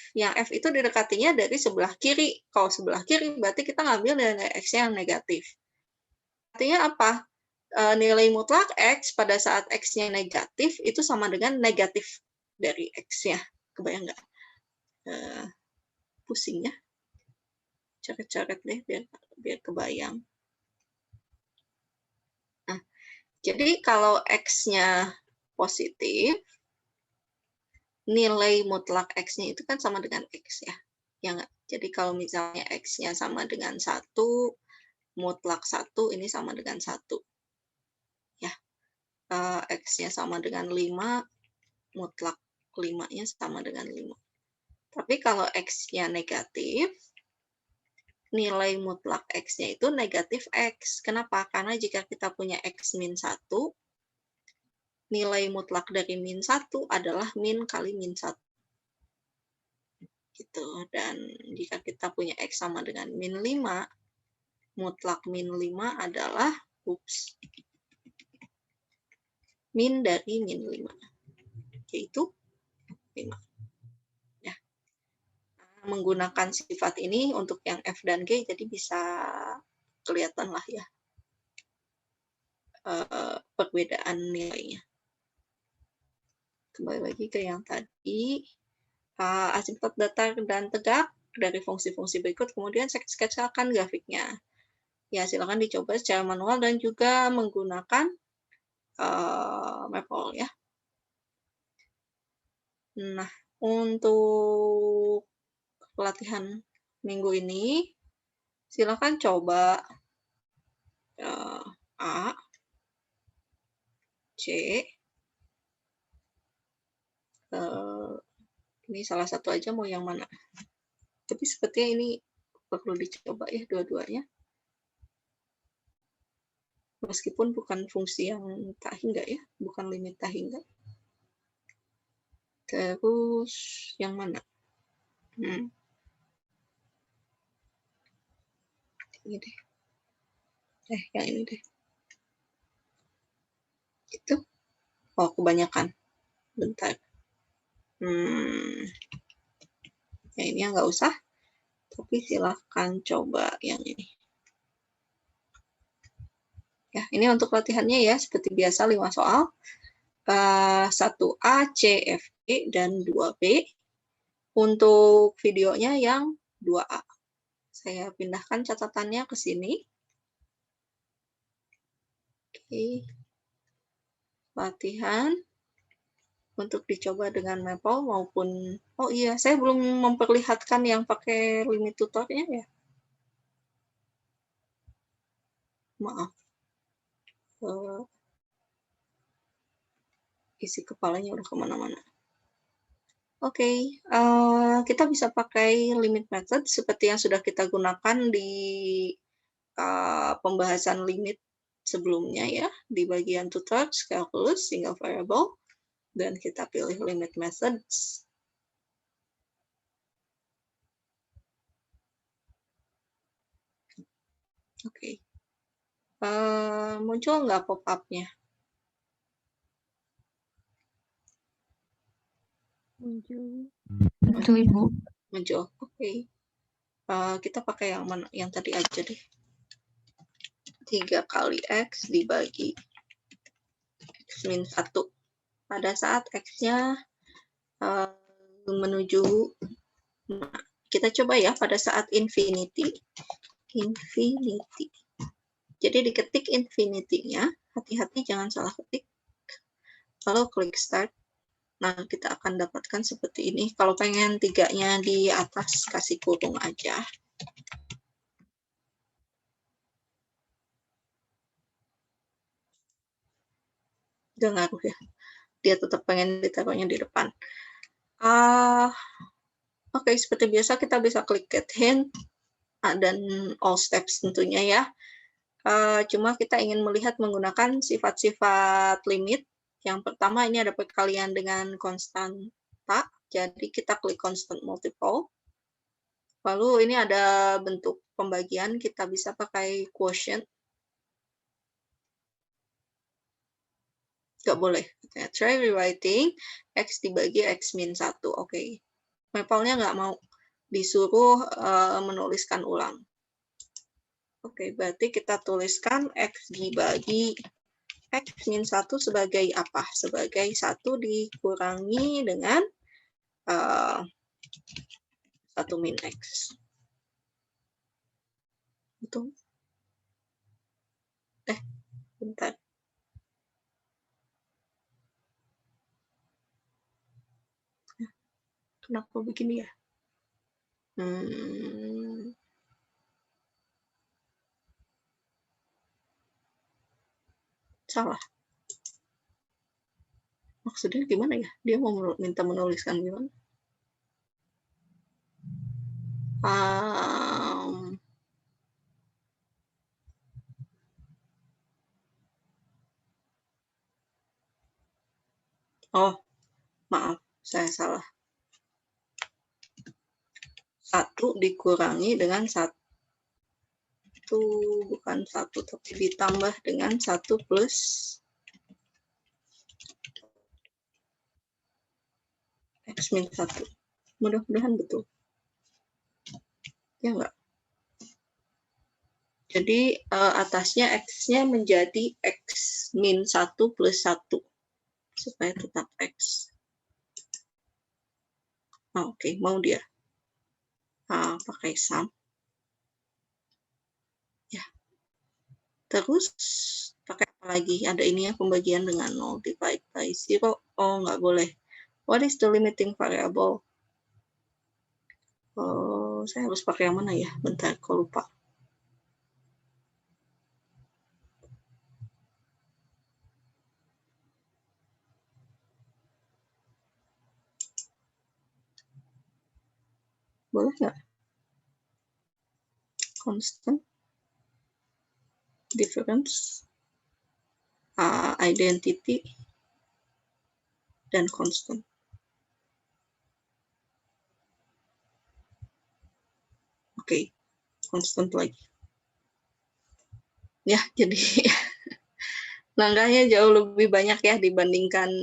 [SPEAKER 1] itu didekatinya dari sebelah kiri. Kalau sebelah kiri berarti kita ngambil nilai X-nya yang negatif. Artinya apa? Nilai mutlak X pada saat X-nya negatif itu sama dengan negatif dari X-nya. Kebayang nggak? Pusing ya. Coret-coret deh biar kebayang. Nah, jadi kalau X-nya positif, nilai mutlak X-nya itu kan sama dengan X ya. Ya nggak? Jadi kalau misalnya X-nya sama dengan 1, mutlak 1 ini sama dengan 1. Ya. X-nya sama dengan 5, mutlak 5-nya sama dengan 5. Tapi kalau X-nya negatif, nilai mutlak X-nya itu negatif X. Kenapa? Karena jika kita punya X min 1, nilai mutlak dari min 1 adalah min kali min 1. Gitu. Dan jika kita punya X sama dengan min 5, mutlak min 5 adalah min dari min 5, yaitu 5. Ya. Menggunakan sifat ini untuk yang F dan G, jadi bisa kelihatan lah ya perbedaan nilainya. Kembali lagi ke yang tadi, asimptot datar dan tegak dari fungsi-fungsi berikut, kemudian saya sketsakan grafiknya. Ya, silakan dicoba secara manual dan juga menggunakan Maple ya. Nah, untuk pelatihan minggu ini, silakan coba A, C, ini salah satu aja mau yang mana. Tapi sepertinya ini perlu dicoba ya dua-duanya. Meskipun bukan fungsi yang tak hingga ya, bukan limit tak hingga. Terus yang mana? Ini deh. Yang ini deh. Itu. Oh, kebanyakan. Bentar. Yang ini nggak usah. Tapi silahkan coba yang ini. Ya, ini untuk latihannya ya, seperti biasa 5 soal. 1A, C, F, E, dan 2B. Untuk videonya yang 2A. Saya pindahkan catatannya ke sini. Oke. Latihan. Untuk dicoba dengan Maple maupun, oh iya, saya belum memperlihatkan yang pakai limit tutornya ya. Maaf. Isi kepalanya udah kemana-mana. Oke, kita bisa pakai limit method seperti yang sudah kita gunakan di pembahasan limit sebelumnya ya, di bagian tutors, calculus, single variable, dan kita pilih limit methods. Oke. Muncul nggak pop-up-nya?
[SPEAKER 2] Muncul, Ibu.
[SPEAKER 1] Muncul, oke. Kita pakai yang mana? Yang tadi aja deh. 3 kali X dibagi X min 1. Pada saat X-nya menuju, kita coba ya pada saat infinity. Jadi diketik infinity-nya, hati-hati jangan salah ketik. Lalu klik start. Nah, kita akan dapatkan seperti ini. Kalau pengen 3-nya di atas, kasih kurung aja. Gak ngaruh ya. Dia tetap pengen ditaruhnya di depan. Oke, seperti biasa kita bisa klik get hint. dan all steps tentunya ya. Cuma kita ingin melihat menggunakan sifat-sifat limit. Yang pertama ini ada perkalian dengan konstanta, jadi kita klik constant multiple. Lalu ini ada bentuk pembagian, kita bisa pakai quotient. Nggak boleh. Try rewriting X dibagi X min 1. Oke. Mapelnya nggak mau. Disuruh menuliskan ulang. Oke, berarti kita tuliskan X dibagi X min 1 sebagai apa? Sebagai 1 dikurangi dengan 1 min X. Betul? Bentar. Kenapa begini ya? Salah. Maksudnya gimana ya? Dia mau minta menuliskan gimana? Oh, maaf, saya salah. 1 dikurangi dengan 1. Bukan 1, tapi ditambah dengan 1 plus X min 1. Mudah-mudahan betul. Ya enggak? Jadi atasnya X-nya menjadi X min 1 plus 1. Supaya tetap X. Oke, mau dia. Pakai sum. Ya. Terus pakai apa lagi? Ada ini ya, pembagian dengan 0 divide by 0. Oh, nggak boleh. What is the limiting variable? Saya harus pakai yang mana ya? Bentar, kok lupa. Boleh nggak? Constant, difference, identity, dan constant. Oke, constant lagi. Ya, jadi langkahnya jauh lebih banyak ya dibandingkan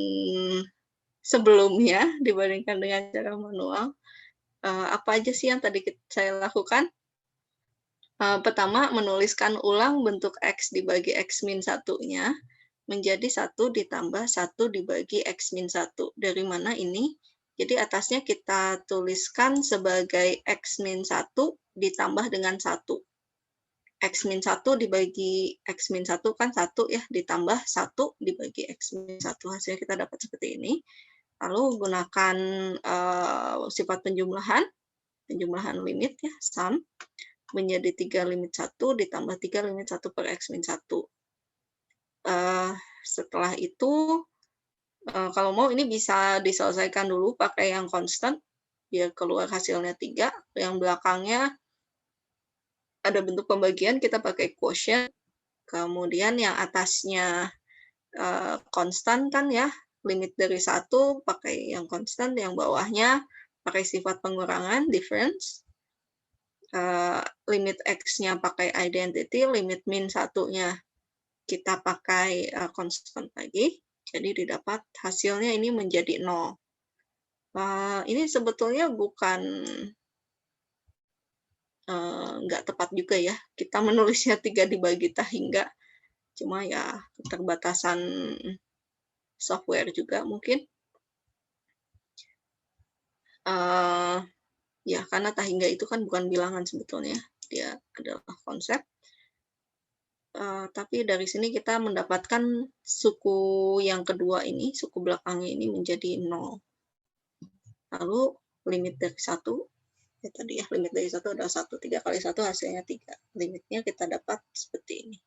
[SPEAKER 1] sebelumnya, dibandingkan dengan cara manual. Apa aja sih yang tadi saya lakukan? Pertama, menuliskan ulang bentuk X dibagi X min 1-nya menjadi 1 ditambah 1 dibagi X min 1. Dari mana ini? Jadi atasnya kita tuliskan sebagai X min 1 ditambah dengan 1. X min 1 dibagi X min 1 kan 1 ya, ditambah 1 dibagi X min 1. Hasilnya kita dapat seperti ini. Lalu gunakan sifat penjumlahan limit ya, sum, menjadi 3 limit 1 ditambah 3 limit 1 per X min 1. Setelah itu, kalau mau ini bisa diselesaikan dulu pakai yang constant, biar keluar hasilnya 3. Yang belakangnya ada bentuk pembagian, kita pakai quotient. Kemudian yang atasnya konstan kan ya, limit dari 1 pakai yang konstan, yang bawahnya pakai sifat pengurangan, difference. Limit X-nya pakai identity, limit min 1-nya kita pakai konstan lagi. Jadi didapat hasilnya ini menjadi 0. Ini sebetulnya bukan nggak tepat juga ya. Kita menulisnya 3 dibagi tak hingga. Cuma ya keterbatasan software juga mungkin. Ya, karena tak hingga itu kan bukan bilangan sebetulnya. Dia adalah konsep. Tapi dari sini kita mendapatkan suku yang kedua ini, suku belakangnya ini menjadi 0. Lalu limit dari 1, ya tadi ya, limit dari 1 adalah 1. 3 kali 1 hasilnya 3. Limitnya kita dapat seperti ini.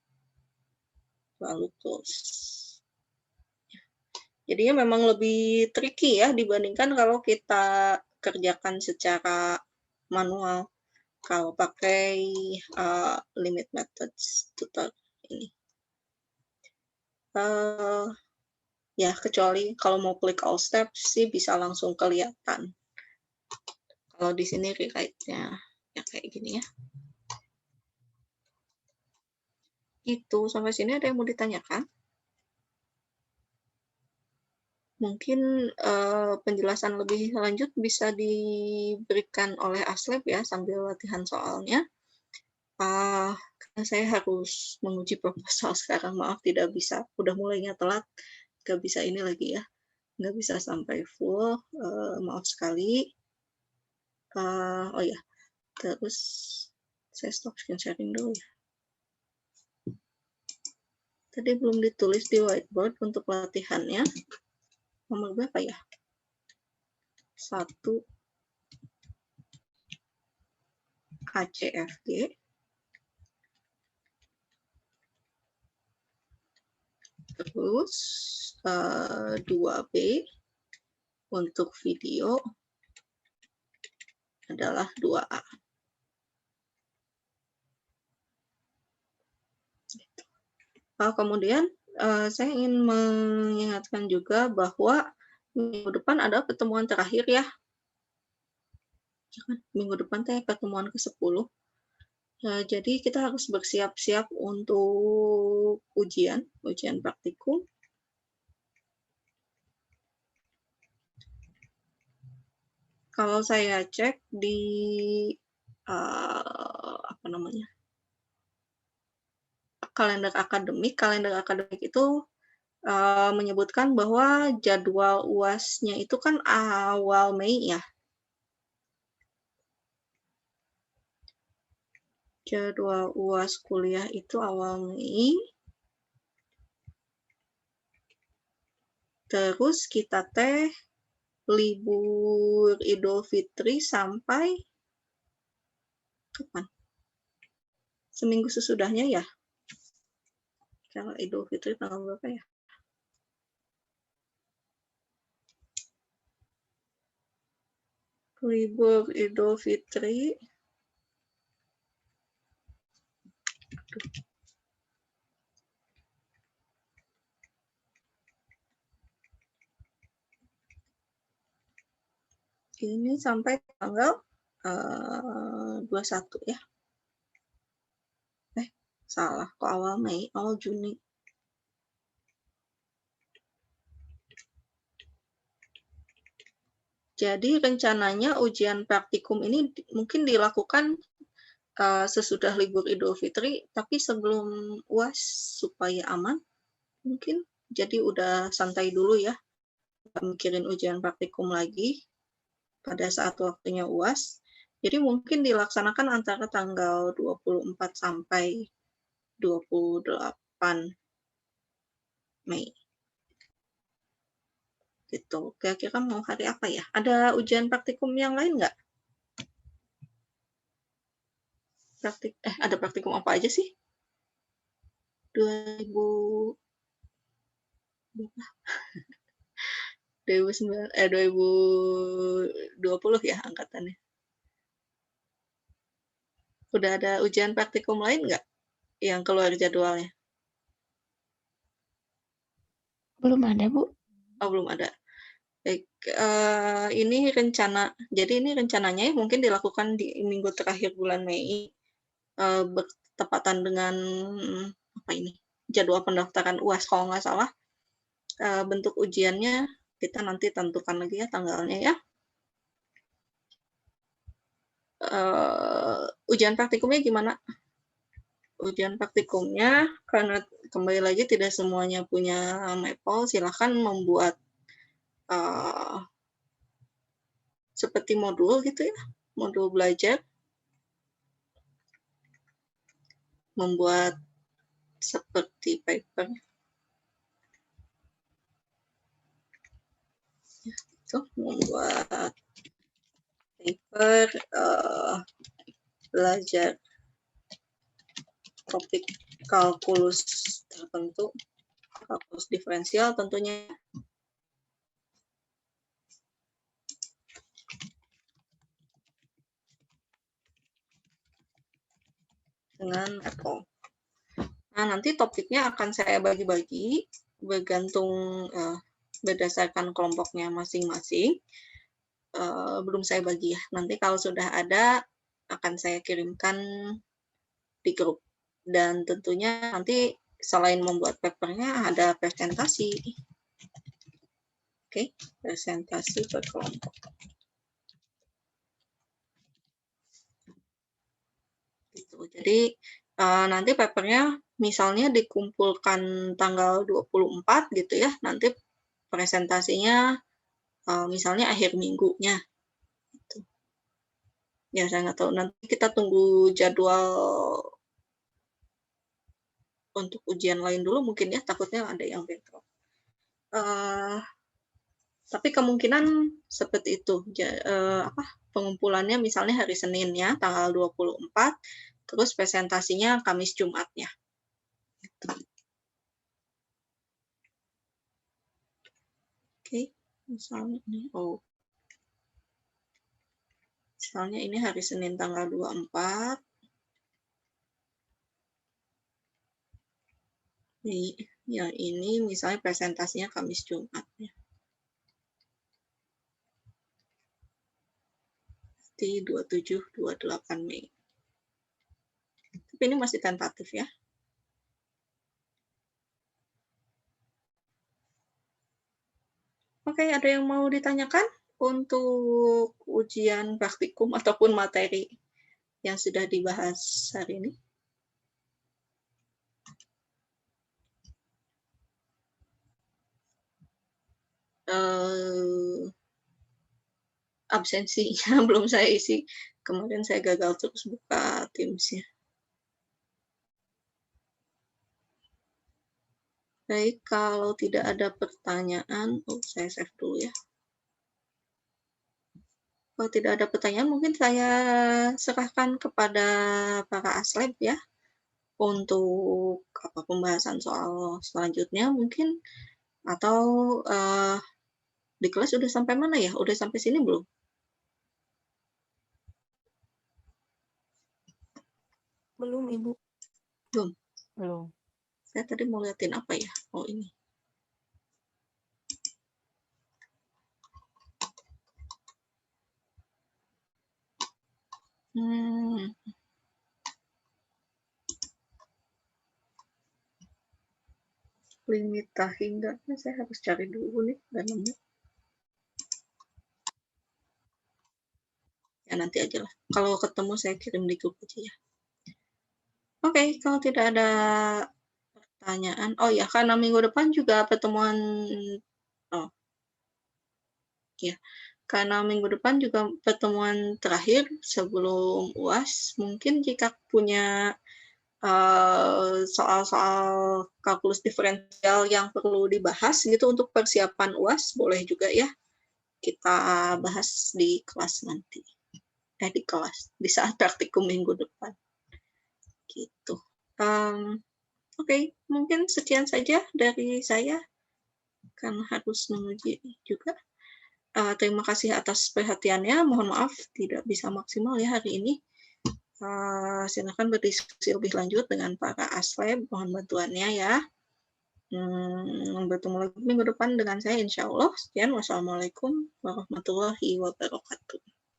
[SPEAKER 1] Lalu terus. Jadinya memang lebih tricky ya dibandingkan kalau kita kerjakan secara manual. kalau pakai limit methods tutor ini. Ya, kecuali kalau mau klik all steps sih bisa langsung kelihatan. Kalau di sini rewrite-nya ya kayak gini ya. Itu sampai sini ada yang mau ditanyakan? Mungkin penjelasan lebih lanjut bisa diberikan oleh Aslab ya sambil latihan soalnya. Karena saya harus menguji proposal sekarang, maaf tidak bisa, udah mulainya telat, nggak bisa ini lagi ya, nggak bisa sampai full, maaf sekali. Oh ya, terus saya stop screen sharing dulu ya. Tadi belum ditulis di whiteboard untuk latihannya. Nomor berapa ya? 1 ACFG. Terus 2B untuk video adalah 2A. Kemudian saya ingin mengingatkan juga bahwa minggu depan ada pertemuan terakhir ya. Minggu depan teh pertemuan ke-10. Jadi kita harus bersiap-siap untuk ujian praktikum. Kalau saya cek di kalender akademik itu menyebutkan bahwa jadwal UAS-nya itu kan awal Mei ya. Jadwal UAS kuliah itu awal Mei. Terus kita teh libur Idul Fitri sampai kapan? Seminggu sesudahnya ya? Kalau Idul Fitri tanggal berapa ya? Libur Idul Fitri. Ini sampai tanggal 21 ya. Salah, kok awal Mei, awal Juni. Jadi rencananya ujian praktikum ini mungkin dilakukan sesudah libur Idul Fitri, tapi sebelum UAS supaya aman, mungkin. Jadi udah santai dulu ya, nggak mikirin ujian praktikum lagi pada saat waktunya UAS. Jadi mungkin dilaksanakan antara tanggal 24 sampai 28 Mei. Gitu. Kira-kira mau hari apa ya? Ada ujian praktikum yang lain nggak? Ada praktikum apa aja sih? 2020 ya angkatannya. Udah ada ujian praktikum lain nggak yang keluar jadwalnya?
[SPEAKER 2] Belum ada, Bu.
[SPEAKER 1] Oh, belum ada. Baik, ini rencananya mungkin dilakukan di minggu terakhir bulan Mei, bertepatan dengan jadwal pendaftaran UAS kalau nggak salah. Bentuk ujiannya kita nanti tentukan lagi ya tanggalnya ya. Ujian praktikumnya gimana? Ujian praktikumnya, karena kembali lagi tidak semuanya punya Maple, silahkan membuat seperti modul gitu ya, modul belajar, membuat seperti paper. Membuat paper belajar topik kalkulus tertentu, kalkulus diferensial tentunya. dengan Apple. Nah, nanti topiknya akan saya bagi-bagi bergantung berdasarkan kelompoknya masing-masing. Belum saya bagi ya. Nanti kalau sudah ada akan saya kirimkan di grup. Dan tentunya nanti selain membuat papernya ada presentasi. Oke, presentasi per kelompok. Gitu. Jadi nanti papernya misalnya dikumpulkan tanggal 24 gitu ya. Nanti presentasinya misalnya akhir minggunya. Gitu. Ya, saya nggak tahu. Nanti kita tunggu jadwal untuk ujian lain dulu mungkin ya. Takutnya ada yang bentrok. Tapi kemungkinan seperti itu. Pengumpulannya misalnya hari Senin ya, tanggal 24, terus presentasinya Kamis Jumatnya. Gitu. Oke, misalnya ini. Misalnya ini hari Senin tanggal 24. Yang ini misalnya presentasinya Kamis Jumat ya. Di 27-28 Mei. Tapi ini masih tentatif ya. Oke, ada yang mau ditanyakan untuk ujian praktikum ataupun materi yang sudah dibahas hari ini? Absensinya belum saya isi. Kemarin saya gagal terus buka Teams-nya. Baik, kalau tidak ada pertanyaan, saya save dulu ya. Kalau tidak ada pertanyaan, mungkin saya serahkan kepada para aslab ya untuk pembahasan soal selanjutnya mungkin, atau di kelas udah sampai mana ya? Udah sampai sini belum?
[SPEAKER 2] Belum, Ibu.
[SPEAKER 1] Belum?
[SPEAKER 2] Belum.
[SPEAKER 1] Saya tadi mau liatin apa ya? Oh, ini. Limit tahingganya saya harus cari dulu nih, nggak nemu. Ya nanti aja lah. Kalau ketemu saya kirim di grup aja ya. Oke, kalau tidak ada pertanyaan. Oh ya, karena minggu depan juga pertemuan. Ya, karena minggu depan juga pertemuan terakhir sebelum UAS. Mungkin jika punya soal-soal kalkulus diferensial yang perlu dibahas gitu untuk persiapan UAS, boleh juga ya kita bahas di kelas nanti. Di kelas, di saat praktikum minggu depan. Gitu. Oke, mungkin sekian saja dari saya, karena harus menguji juga. Terima kasih atas perhatiannya. Mohon maaf tidak bisa maksimal ya hari ini. Silakan berdiskusi lebih lanjut dengan para aslab. Mohon bantuannya ya. Bertemu lagi minggu depan dengan saya insya Allah. Sekian. Wassalamualaikum warahmatullahi wabarakatuh.